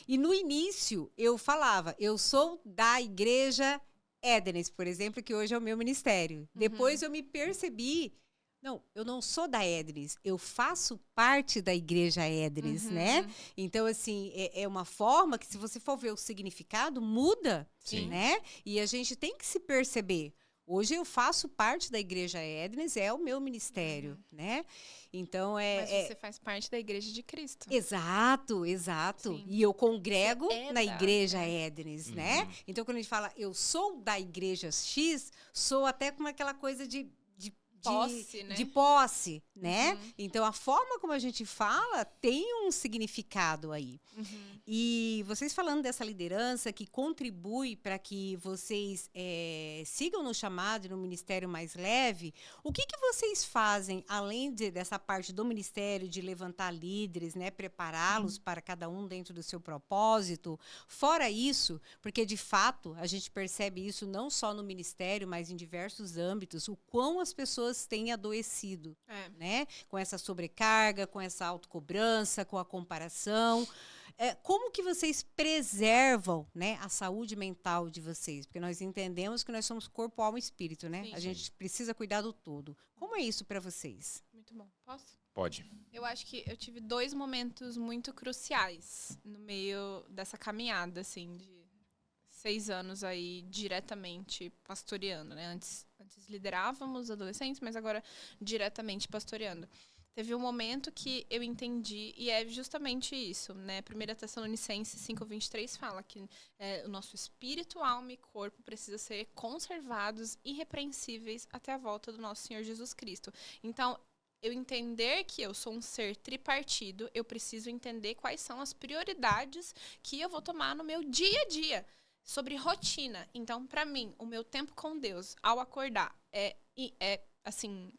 e no início eu falava, eu sou da igreja Édenes, por exemplo, que hoje é o meu ministério. Depois eu me percebi, não, eu não sou da Édenes, eu faço parte da igreja Édenes, né? Então, assim, é uma forma que, se você for ver o significado, muda, né? E a gente tem que se perceber. Hoje eu faço parte da Igreja Édenes, é o meu ministério, né? Então, Mas você faz parte da Igreja de Cristo. Exato. Sim. E eu congrego Você é na da, Igreja né? Édenes, né? Então, quando a gente fala eu sou da Igreja X, sou até com aquela coisa de Posse, né? de posse, né? Então, a forma como a gente fala tem um significado aí. E vocês falando dessa liderança que contribui para que vocês sigam no chamado e no ministério mais leve, o que vocês fazem, além dessa parte do ministério, de levantar líderes, né? Prepará-los para cada um dentro do seu propósito? Fora isso, porque de fato a gente percebe isso não só no ministério, mas em diversos âmbitos, o quão as pessoas têm adoecido, né? Com essa sobrecarga, com essa autocobrança, com a comparação. Como que vocês preservam, né, a saúde mental de vocês? Porque nós entendemos que nós somos corpo, alma e espírito, né? Sim. A gente precisa cuidar do todo. Como é isso para vocês? Muito bom. Posso? Pode. Eu acho que eu tive 2 momentos muito cruciais no meio dessa caminhada, assim, de 6 anos aí diretamente pastoreando, né? Antes liderávamos adolescentes, mas agora diretamente pastoreando. Teve um momento que eu entendi, e é justamente isso, né? 1 Tessalonicenses 5:23 fala que o nosso espírito, alma e corpo precisam ser conservados irrepreensíveis até a volta do nosso Senhor Jesus Cristo. Então, eu entender que eu sou um ser tripartido, eu preciso entender quais são as prioridades que eu vou tomar no meu dia a dia. Sobre rotina. Então, para mim, o meu tempo com Deus, ao acordar, assim...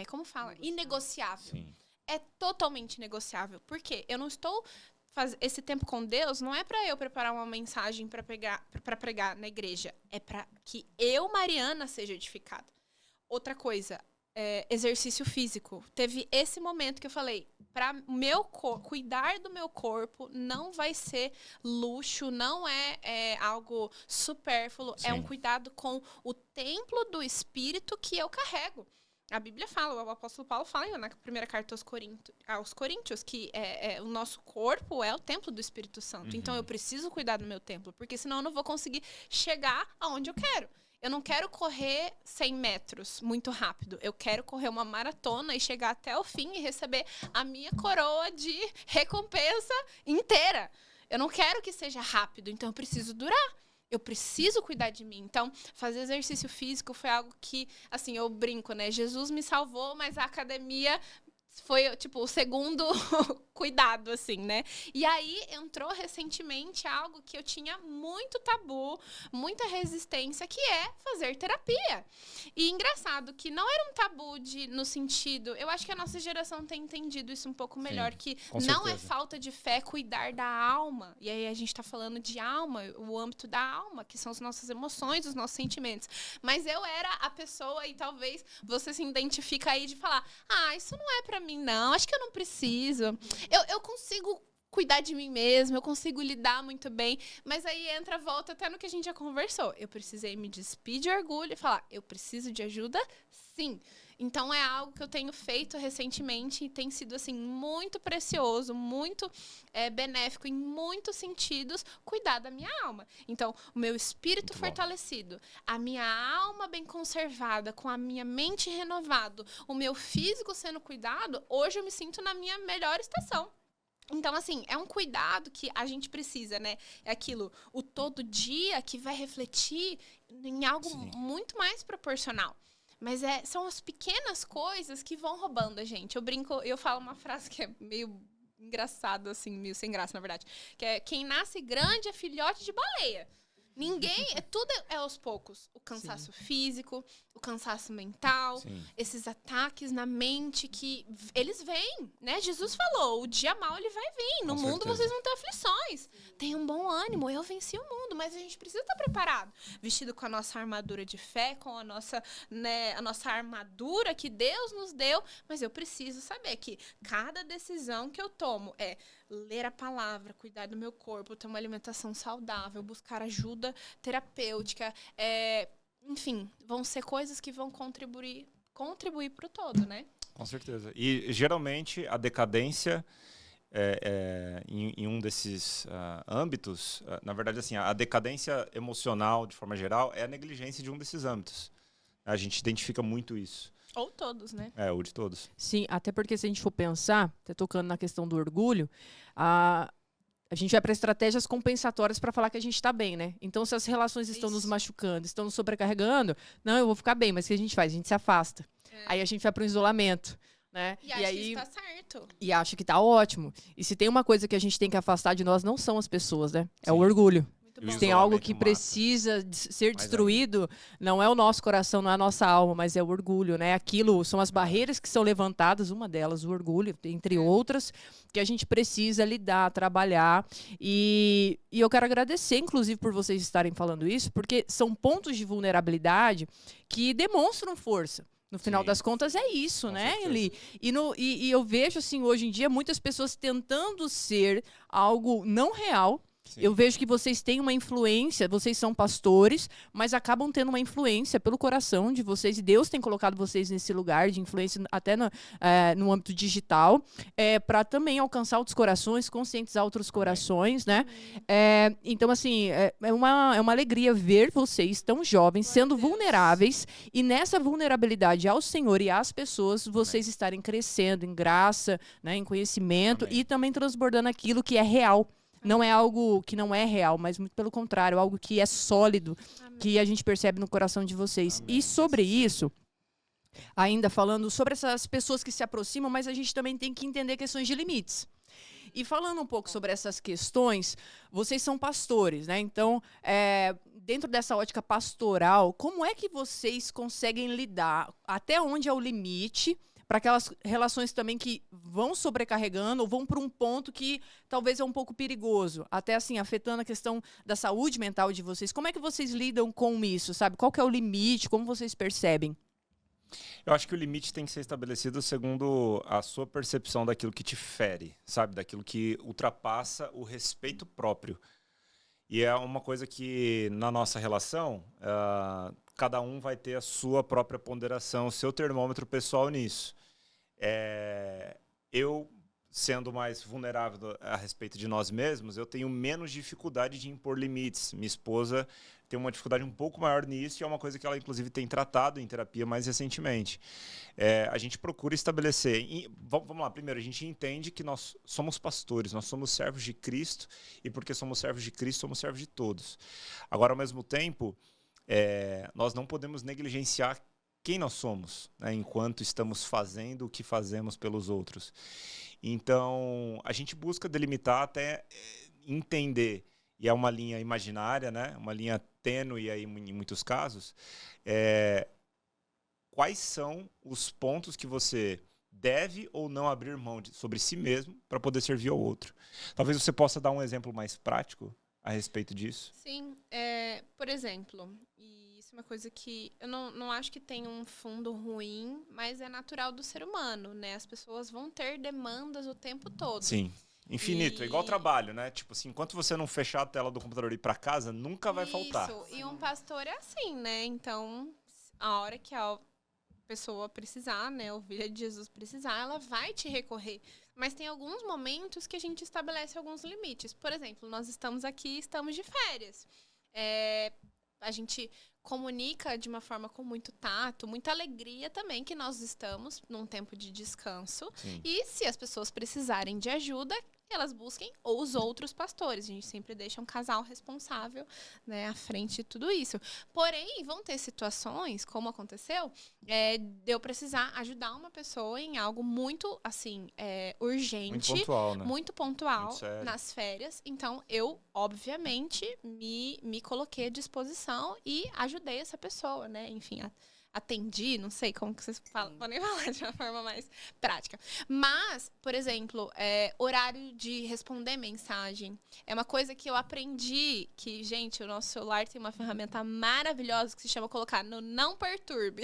como fala? Inegociável. Sim. É totalmente negociável. Por quê? Eu não estou... Esse tempo com Deus não é para eu preparar uma mensagem para pregar na igreja. É para que eu, Mariana, seja edificada. Outra coisa, exercício físico. Teve esse momento que eu falei, para cuidar do meu corpo não vai ser luxo, não é algo supérfluo, Sim. é um cuidado com o templo do Espírito que eu carrego. A Bíblia fala, o apóstolo Paulo fala na primeira carta aos Coríntios que o nosso corpo é o templo do Espírito Santo. Então, eu preciso cuidar do meu templo, porque senão eu não vou conseguir chegar aonde eu quero. Eu não quero correr 100 metros muito rápido. Eu quero correr uma maratona e chegar até o fim e receber a minha coroa de recompensa inteira. Eu não quero que seja rápido, então eu preciso durar. Eu preciso cuidar de mim. Então, fazer exercício físico foi algo que, assim, eu brinco, né? Jesus me salvou, mas a academia foi, tipo, o segundo cuidado, assim, né? E aí, entrou recentemente algo que eu tinha muito tabu, muita resistência, que é fazer terapia. E engraçado que não era um tabu no sentido... Eu acho que a nossa geração tem entendido isso um pouco melhor, que não é falta de fé cuidar da alma. E aí, a gente tá falando de alma, o âmbito da alma, que são as nossas emoções, os nossos sentimentos. Mas eu era a pessoa, e talvez você se identifica aí de falar, isso não é pra mim, não, acho que eu não preciso. Eu consigo cuidar de mim mesma, eu consigo lidar muito bem, mas aí volta até no que a gente já conversou. Eu precisei me despir de orgulho e falar, eu preciso de ajuda? Sim. Então, é algo que eu tenho feito recentemente e tem sido, assim, muito precioso, muito benéfico em muitos sentidos, cuidar da minha alma. Então, o meu espírito muito fortalecido, a minha alma bem conservada, com a minha mente renovada, o meu físico sendo cuidado, hoje eu me sinto na minha melhor estação. Então, assim, é um cuidado que a gente precisa, né? É aquilo, o todo dia que vai refletir em algo muito mais proporcional. Mas são as pequenas coisas que vão roubando a gente. Eu brinco, eu falo uma frase que é meio engraçada, assim, meio sem graça, na verdade. Que é, quem nasce grande é filhote de baleia. Tudo é aos poucos. O cansaço físico, o cansaço mental, esses ataques na mente que eles vêm, né? Jesus falou, o dia mau ele vai vir. No mundo vocês vão ter aflições. Tenham bom ânimo, eu venci o mundo, mas a gente precisa estar preparado. Vestido com a nossa armadura de fé, com a nossa armadura que Deus nos deu, mas eu preciso saber que cada decisão que eu tomo é ler a palavra, cuidar do meu corpo, ter uma alimentação saudável, buscar ajuda terapêutica, enfim, vão ser coisas que vão contribuir para o todo, né? Com certeza. E, geralmente, a decadência em um desses âmbitos, na verdade, assim, a decadência emocional, de forma geral, é a negligência de um desses âmbitos. A gente identifica muito isso. Ou todos, né? Ou de todos. Sim, até porque se a gente for pensar, até tocando na questão do orgulho, a gente vai para estratégias compensatórias para falar que a gente está bem, né? Então, se as relações estão nos machucando, estão nos sobrecarregando, não, eu vou ficar bem, mas o que a gente faz? A gente se afasta. Aí a gente vai para um isolamento. Né? E acha que está certo. E acha que está ótimo. E se tem uma coisa que a gente tem que afastar de nós, não são as pessoas, né? É o orgulho. Se tem algo que precisa ser destruído, não é o nosso coração, não é a nossa alma, mas é o orgulho, né? Aquilo são as barreiras que são levantadas, uma delas, o orgulho, entre outras, que a gente precisa lidar, trabalhar. E eu quero agradecer, inclusive, por vocês estarem falando isso, porque são pontos de vulnerabilidade que demonstram força. No final das contas, é isso, né, Eli? E eu vejo, assim, hoje em dia, muitas pessoas tentando ser algo não real. Sim. Eu vejo que vocês têm uma influência, vocês são pastores, mas acabam tendo uma influência pelo coração de vocês, e Deus tem colocado vocês nesse lugar de influência, até no âmbito digital, para também alcançar outros corações, conscientizar outros corações, né? Então, assim, é uma alegria ver vocês tão jovens, sendo vulneráveis, e nessa vulnerabilidade ao Senhor e às pessoas, vocês estarem crescendo em graça, né, em conhecimento, e também transbordando aquilo que é real. Não é algo que não é real, mas muito pelo contrário, algo que é sólido, que a gente percebe no coração de vocês. E sobre isso, ainda falando sobre essas pessoas que se aproximam, mas a gente também tem que entender questões de limites. E falando um pouco sobre essas questões, vocês são pastores, né? Então, dentro dessa ótica pastoral, como é que vocês conseguem lidar? Até onde é o limite? Para aquelas relações também que vão sobrecarregando ou vão para um ponto que talvez é um pouco perigoso, até assim, afetando a questão da saúde mental de vocês. Como é que vocês lidam com isso, sabe? Qual que é o limite? Como vocês percebem? Eu acho que o limite tem que ser estabelecido segundo a sua percepção daquilo que te fere, sabe? Daquilo que ultrapassa o respeito próprio. E é uma coisa que, na nossa relação, cada um vai ter a sua própria ponderação, o seu termômetro pessoal nisso. Eu, sendo mais vulnerável a respeito de nós mesmos, eu tenho menos dificuldade de impor limites. Minha esposa tem uma dificuldade um pouco maior nisso, e é uma coisa que ela, inclusive, tem tratado em terapia mais recentemente. A gente procura estabelecer... Vamos lá, primeiro, a gente entende que nós somos pastores, nós somos servos de Cristo, e porque somos servos de Cristo, somos servos de todos. Agora, ao mesmo tempo, nós não podemos negligenciar quem nós somos, né, enquanto estamos fazendo o que fazemos pelos outros. Então, a gente busca delimitar até entender, e é uma linha imaginária, né, uma linha tênue aí, em muitos casos, quais são os pontos que você deve ou não abrir mão sobre si mesmo para poder servir ao outro. Talvez você possa dar um exemplo mais prático a respeito disso? Sim, por exemplo, e isso é uma coisa que eu não acho que tem um fundo ruim, mas é natural do ser humano, né? As pessoas vão ter demandas o tempo todo. Sim, infinito, é igual trabalho, né? Tipo assim, enquanto você não fechar a tela do computador e ir para casa, nunca vai faltar. Isso, e um pastor é assim, né? Então, a hora que a pessoa precisar, né, a ovelha de Jesus precisar, ela vai te recorrer. Mas tem alguns momentos que a gente estabelece alguns limites. Por exemplo, nós estamos aqui, estamos de férias. A gente comunica de uma forma com muito tato, muita alegria também que nós estamos num tempo de descanso. Sim. E se as pessoas precisarem de ajuda, elas busquem os outros pastores. A gente sempre deixa um casal responsável, né, à frente de tudo isso. Porém, vão ter situações, como aconteceu, de eu precisar ajudar uma pessoa em algo muito, assim, urgente. Muito pontual, né? Muito pontual, muito nas férias. Então, eu, obviamente, me coloquei à disposição e ajudei essa pessoa, né? Enfim, atendi, não sei como que vocês podem falar de uma forma mais prática. Mas, por exemplo, horário de responder mensagem. É uma coisa que eu aprendi que, gente, o nosso celular tem uma ferramenta maravilhosa que se chama colocar no não perturbe.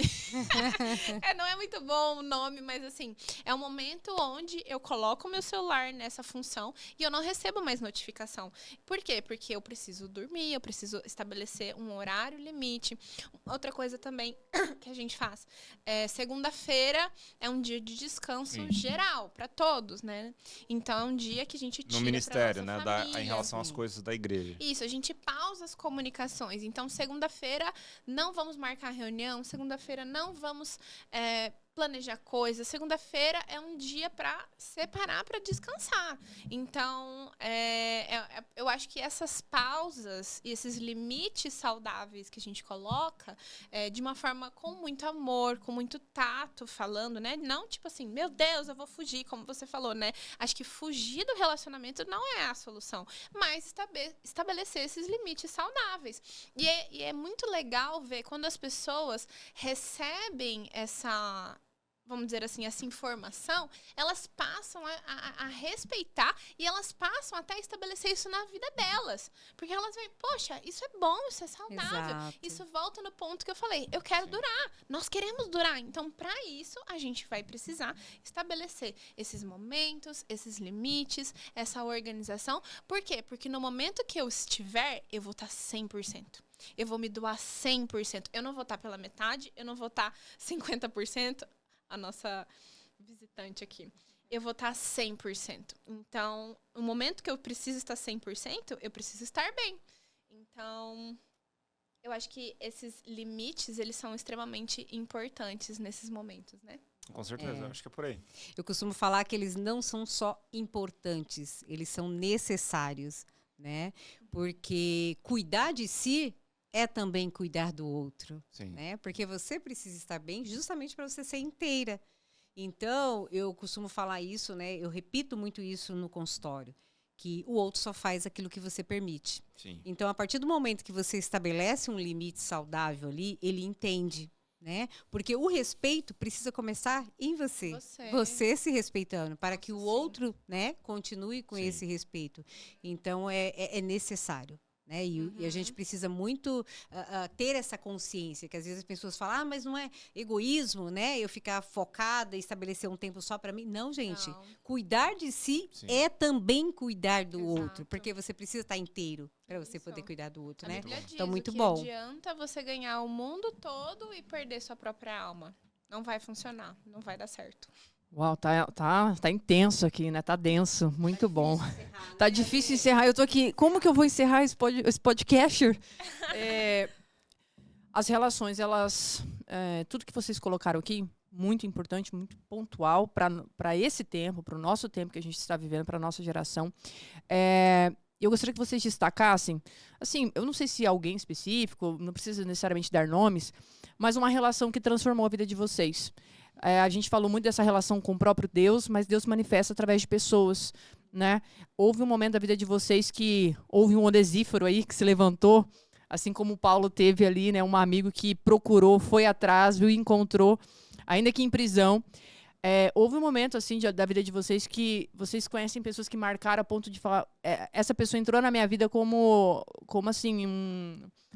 Não é muito bom o nome, mas assim, é um momento onde eu coloco o meu celular nessa função e eu não recebo mais notificação. Por quê? Porque eu preciso dormir, eu preciso estabelecer um horário limite. Outra coisa também que a gente faz? Segunda-feira é um dia de descanso Sim. geral, para todos, né? Então, é um dia que a gente tira No ministério, pra né? nossa família. Em relação às coisas da igreja. Isso, a gente pausa as comunicações. Então, segunda-feira não vamos marcar reunião, segunda-feira não vamos planejar coisas. Segunda-feira é um dia para separar, para descansar. Então, eu acho que essas pausas e esses limites saudáveis que a gente coloca, de uma forma com muito amor, com muito tato, falando, né? Não tipo assim, meu Deus, eu vou fugir, como você falou, né? Acho que fugir do relacionamento não é a solução, mas estabelecer esses limites saudáveis. E é muito legal ver quando as pessoas recebem essa, vamos dizer assim, essa informação, elas passam a respeitar e elas passam até a estabelecer isso na vida delas. Porque elas veem, poxa, isso é bom, isso é saudável. Exato. Isso volta no ponto que eu falei, eu quero durar, nós queremos durar. Então, para isso, a gente vai precisar estabelecer esses momentos, esses limites, essa organização. Por quê? Porque no momento que eu estiver, eu vou estar 100%. Eu vou me doar 100%. Eu não vou estar pela metade, eu não vou estar 50%. A nossa visitante aqui. Eu vou estar 100%. Então, no momento que eu preciso estar 100%, eu preciso estar bem. Então, eu acho que esses limites, eles são extremamente importantes nesses momentos, né? Com certeza, acho que é por aí. Eu costumo falar que eles não são só importantes, eles são necessários, né? Porque cuidar de si é também cuidar do outro, Sim. né? Porque você precisa estar bem justamente para você ser inteira. Então, eu costumo falar isso, né? Eu repito muito isso no consultório, que o outro só faz aquilo que você permite. Sim. Então, a partir do momento que você estabelece um limite saudável ali, ele entende, né? Porque o respeito precisa começar em você. Você se respeitando, para que o outro, né, continue com esse respeito. Então, é necessário. Né? E a gente precisa muito ter essa consciência, que às vezes as pessoas falam, mas não é egoísmo, né? Eu ficar focada e estabelecer um tempo só para mim. Não, gente. Não. Cuidar de si é também cuidar do outro, porque você precisa estar inteiro para você poder cuidar do outro, né? Então, muito bom. Não adianta você ganhar o mundo todo e perder sua própria alma. Não vai funcionar, não vai dar certo. Uau, tá intenso aqui, né? Tá denso, muito bom. Tá difícil encerrar. Eu tô aqui, como que eu vou encerrar esse podcast? As relações, elas, tudo que vocês colocaram aqui, muito importante, muito pontual para esse tempo, para o nosso tempo que a gente está vivendo, para a nossa geração. Eu gostaria que vocês destacassem, assim, eu não sei se alguém específico, não precisa necessariamente dar nomes, mas uma relação que transformou a vida de vocês. A gente falou muito dessa relação com o próprio Deus, mas Deus manifesta através de pessoas, né? Houve um momento da vida de vocês que houve um Onesíforo aí que se levantou, assim como o Paulo teve ali, né? Um amigo que procurou, foi atrás, viu e encontrou, ainda que em prisão. Houve um momento assim da vida de vocês que vocês conhecem pessoas que marcaram a ponto de falar, essa pessoa entrou na minha vida como assim,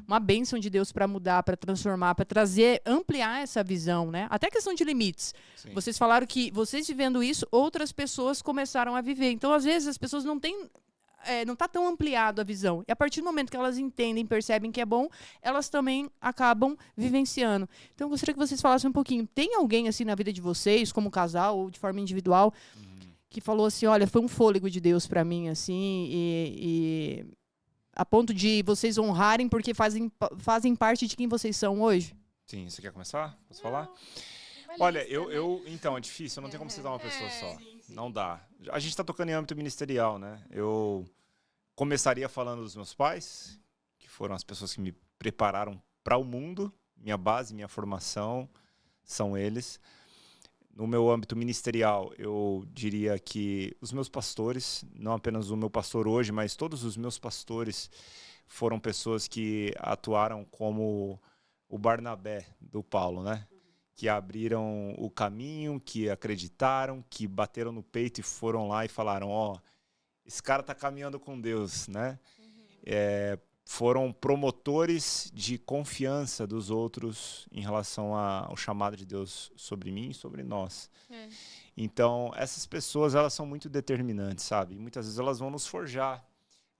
uma bênção de Deus para mudar, para transformar, para trazer, ampliar essa visão, né? Até questão de limites. Sim. Vocês falaram que vocês vivendo isso, outras pessoas começaram a viver. Então, às vezes, as pessoas não têm... não está tão ampliado a visão. E a partir do momento que elas entendem, percebem que é bom, elas também acabam vivenciando. Então, eu gostaria que vocês falassem um pouquinho. Tem alguém, assim, na vida de vocês, como casal ou de forma individual, que falou assim, olha, foi um fôlego de Deus para mim, assim, e a ponto de vocês honrarem porque fazem parte de quem vocês são hoje? Sim, você quer começar? Posso falar? Olha, então, é difícil, não tem como citar uma pessoa só. Não dá. A gente está tocando em âmbito ministerial, né? Eu começaria falando dos meus pais, que foram as pessoas que me prepararam para o mundo. Minha base, minha formação são eles. No meu âmbito ministerial, eu diria que os meus pastores, não apenas o meu pastor hoje, mas todos os meus pastores foram pessoas que atuaram como o Barnabé do Paulo, né? Que abriram o caminho, que acreditaram, que bateram no peito e foram lá e falaram, esse cara está caminhando com Deus, né? Foram promotores de confiança dos outros em relação ao chamado de Deus sobre mim e sobre nós. Então, essas pessoas, elas são muito determinantes, sabe? E muitas vezes elas vão nos forjar.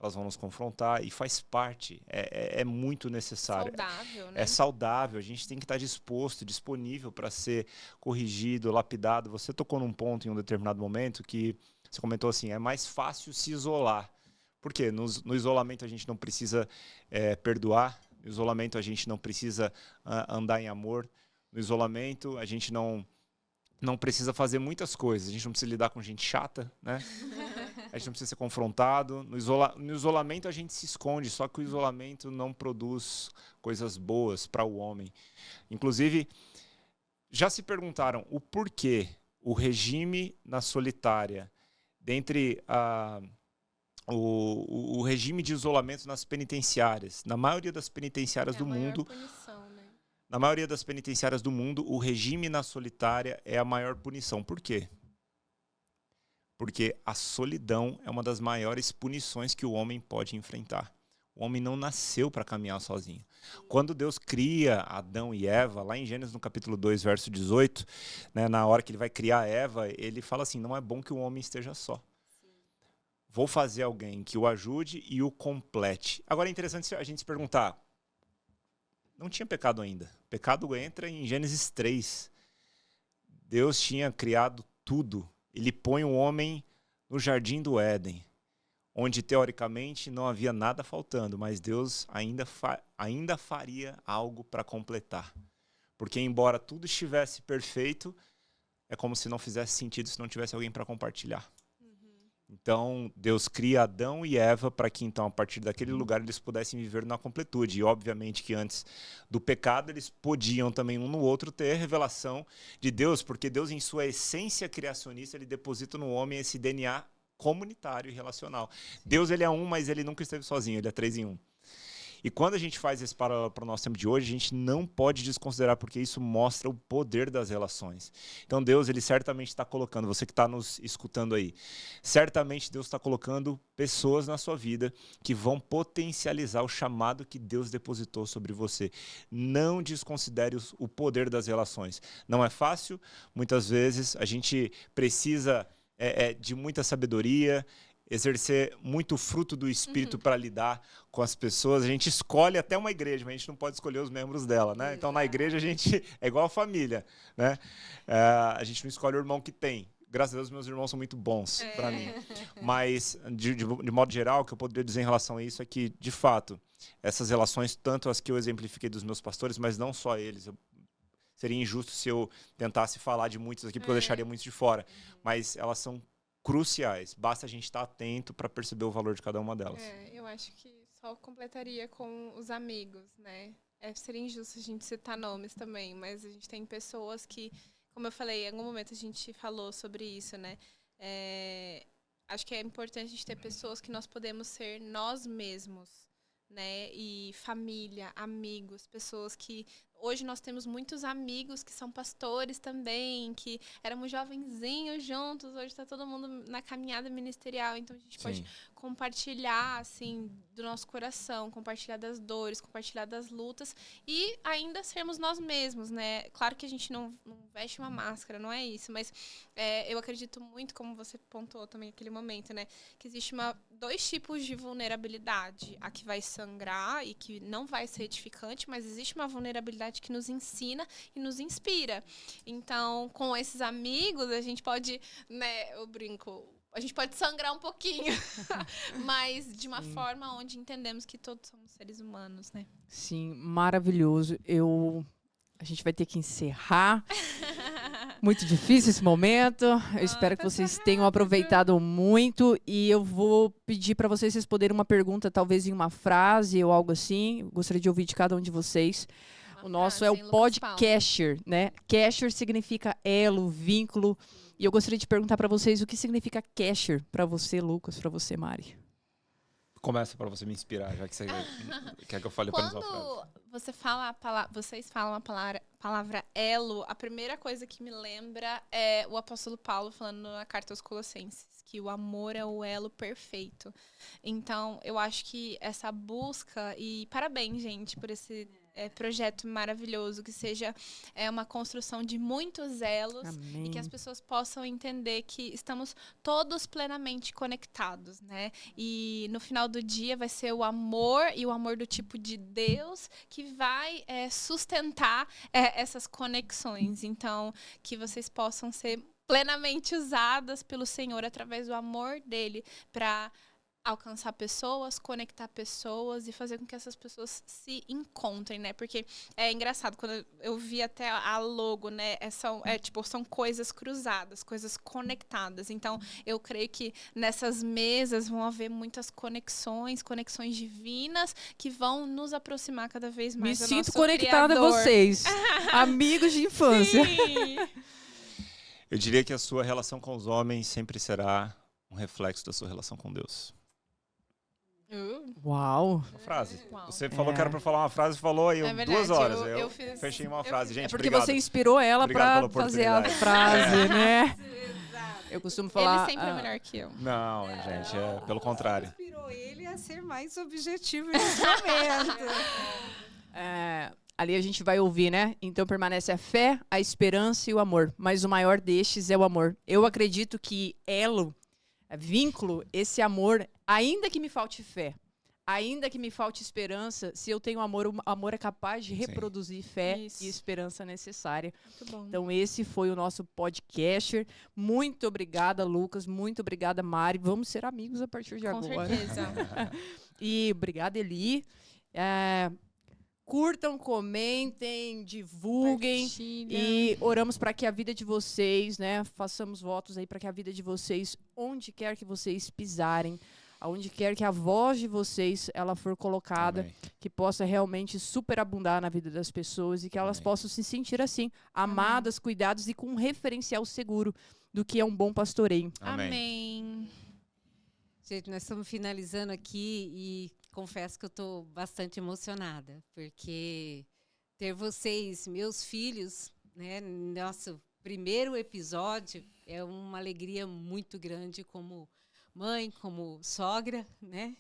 elas vão nos confrontar e faz parte, é muito necessário. Saudável, né? É saudável, a gente tem que estar disposto, disponível para ser corrigido, lapidado. Você tocou num ponto em um determinado momento que você comentou assim, é mais fácil se isolar. Por quê? No isolamento a gente não precisa perdoar, no isolamento a gente não precisa andar em amor, no isolamento a gente não precisa fazer muitas coisas, a gente não precisa lidar com gente chata, né? A gente não precisa ser confrontado. No isolamento a gente se esconde, só que o isolamento não produz coisas boas para o homem. Inclusive, já se perguntaram o porquê o regime na solitária, dentre o regime de isolamento nas penitenciárias. Na maioria das penitenciárias do mundo, punição, né? na maioria das penitenciárias do mundo, o regime na solitária é a maior punição. Por quê? Porque a solidão é uma das maiores punições que o homem pode enfrentar. O homem não nasceu para caminhar sozinho. Quando Deus cria Adão e Eva, lá em Gênesis, no capítulo 2, verso 18, né, na hora que ele vai criar Eva, ele fala assim, não é bom que o homem esteja só. Vou fazer alguém que o ajude e o complete. Agora é interessante a gente se perguntar, não tinha pecado ainda. O pecado entra em Gênesis 3. Deus tinha criado tudo. Ele põe o homem no jardim do Éden, onde teoricamente não havia nada faltando, mas Deus ainda faria algo para completar. Porque embora tudo estivesse perfeito, é como se não fizesse sentido se não tivesse alguém para compartilhar. Então, Deus cria Adão e Eva para que, então, a partir daquele lugar, eles pudessem viver na completude. E, obviamente, que antes do pecado, eles podiam também, um no outro, ter a revelação de Deus, porque Deus, em sua essência criacionista, ele deposita no homem esse DNA comunitário e relacional. Deus, ele é um, mas ele nunca esteve sozinho, ele é 3 em 1. E quando a gente faz esse para o nosso tempo de hoje, a gente não pode desconsiderar, porque isso mostra o poder das relações. Então Deus, ele certamente está colocando, você que está nos escutando aí, certamente Deus está colocando pessoas na sua vida que vão potencializar o chamado que Deus depositou sobre você. Não desconsidere o poder das relações. Não é fácil, muitas vezes a gente precisa de muita sabedoria, exercer muito fruto do Espírito para lidar com as pessoas. A gente escolhe até uma igreja, mas a gente não pode escolher os membros dela, né? Então, na igreja, a gente é igual a família, né? A gente não escolhe o irmão que tem. Graças a Deus, meus irmãos são muito bons para mim. Mas, de modo geral, o que eu poderia dizer em relação a isso é que, de fato, essas relações, tanto as que eu exemplifiquei dos meus pastores, mas não só eles. Seria injusto se eu tentasse falar de muitos aqui, porque eu deixaria muitos de fora. Mas elas são cruciais. Basta a gente estar atento para perceber o valor de cada uma delas. Eu acho que só completaria com os amigos, né? Seria injusto a gente citar nomes também, mas a gente tem pessoas que, como eu falei, em algum momento a gente falou sobre isso, né? Acho que é importante a gente ter pessoas que nós podemos ser nós mesmos, né? E família, amigos, pessoas que... Hoje nós temos muitos amigos que são pastores também, que éramos jovenzinhos juntos, hoje está todo mundo na caminhada ministerial, então a gente pode compartilhar, assim, do nosso coração, compartilhar das dores, compartilhar das lutas e ainda sermos nós mesmos, né? Claro que a gente não veste uma máscara, não é isso, mas eu acredito muito, como você pontuou também naquele momento, né? Que existe dois tipos de vulnerabilidade, a que vai sangrar e que não vai ser edificante, mas existe uma vulnerabilidade que nos ensina e nos inspira. Então, com esses amigos, a gente pode, né, eu brinco, a gente pode sangrar um pouquinho, mas de uma forma onde entendemos que todos somos seres humanos, né? Sim, maravilhoso. A gente vai ter que encerrar. Muito difícil esse momento. Eu espero que vocês tenham aproveitado muito. E eu vou pedir para vocês responderem uma pergunta, talvez em uma frase ou algo assim. Eu gostaria de ouvir de cada um de vocês. O nosso é o podcaster, né? Casher significa elo, vínculo. E eu gostaria de perguntar para vocês o que significa casher para você, Lucas, para você, Mari. Começa para você me inspirar, já que você quer que eu fale apenas uma frase. Quando vocês falam a palavra elo, a primeira coisa que me lembra é o apóstolo Paulo falando na carta aos Colossenses, que o amor é o elo perfeito. Então, eu acho que essa busca, e parabéns, gente, por esse projeto maravilhoso, que seja uma construção de muitos elos. Amém. E que as pessoas possam entender que estamos todos plenamente conectados, né? E no final do dia vai ser o amor e o amor do tipo de Deus que vai sustentar essas conexões. Então, que vocês possam ser plenamente usadas pelo Senhor através do amor dele para alcançar pessoas, conectar pessoas e fazer com que essas pessoas se encontrem, né? Porque é engraçado, quando eu vi até a logo, né? São coisas cruzadas, coisas conectadas. Então, eu creio que nessas mesas vão haver muitas conexões divinas que vão nos aproximar cada vez Me mais do sinto nosso conectada Criador. a vocês, amigos de infância. Sim. Eu diria que a sua relação com os homens sempre será um reflexo da sua relação com Deus. Uau. Uma frase. Uau. Você falou que era pra falar uma frase, falou aí É verdade, 2 horas. eu fiz- fechei uma eu frase. fiz- Gente, É porque obrigado. você inspirou ela Obrigado pra pela fazer a oportunidade. frase, né? Exato. Eu costumo falar... Ele sempre é melhor que eu. Não, gente, pelo contrário. Inspirou ele a ser mais objetivo nesse momento. Ali a gente vai ouvir, né? Então permanece a fé, a esperança e o amor. Mas o maior destes é o amor. Eu acredito que elo, vínculo, esse amor, ainda que me falte fé, ainda que me falte esperança, se eu tenho amor, o amor é capaz de reproduzir fé Isso. e esperança necessária. Muito bom. Então esse foi o nosso podcast. Muito obrigada, Lucas. Muito obrigada, Mari. Vamos ser amigos a partir de Com agora. certeza. E obrigada, Eli. Curtam, comentem, divulguem. Partilha. E oramos para que a vida de vocês, né? Façamos votos aí para que a vida de vocês, onde quer que vocês pisarem, aonde quer que a voz de vocês ela for colocada, Amém. que possa realmente superabundar na vida das pessoas e que elas Amém. possam se sentir assim, amadas, cuidadas e com um referencial seguro do que é um bom pastoreio. Amém. Amém. Gente, nós estamos finalizando aqui e confesso que eu estou bastante emocionada, porque ter vocês, meus filhos, né, no nosso primeiro episódio é uma alegria muito grande como mãe, como sogra, né?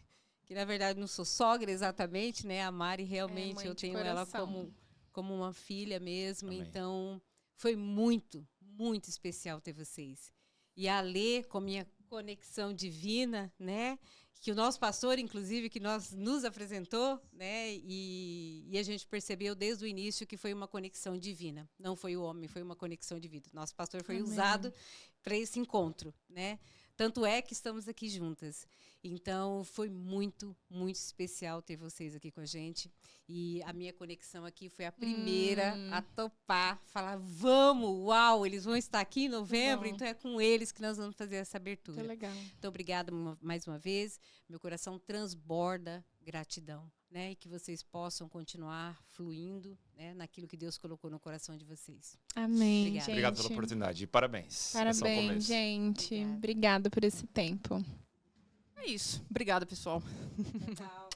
Que na verdade não sou sogra exatamente, né? A Mari realmente mãe eu de tenho ela coração. como uma filha mesmo. Amém. Então foi muito, muito especial ter vocês. E a Lê, com minha conexão divina, né? Que o nosso pastor, inclusive, que nos apresentou, né? E a gente percebeu desde o início que foi uma conexão divina. Não foi o homem, foi uma conexão divina. Nosso pastor foi Amém. usado para esse encontro, né? Tanto é que estamos aqui juntas. Então, foi muito, muito especial ter vocês aqui com a gente. E a minha conexão aqui foi a primeira a topar, falar, vamos, uau, eles vão estar aqui em novembro, bom. então é com eles que nós vamos fazer essa Muito abertura. legal. Então, obrigada mais uma vez. Meu coração transborda gratidão, né? E que vocês possam continuar fluindo, né, naquilo que Deus colocou no coração de vocês. Amém, Obrigada. gente. Obrigado pela oportunidade. E parabéns. Esse é o Parabéns, começo. gente. Obrigada. Obrigada por esse tempo. É isso. Obrigada, pessoal. Tchau.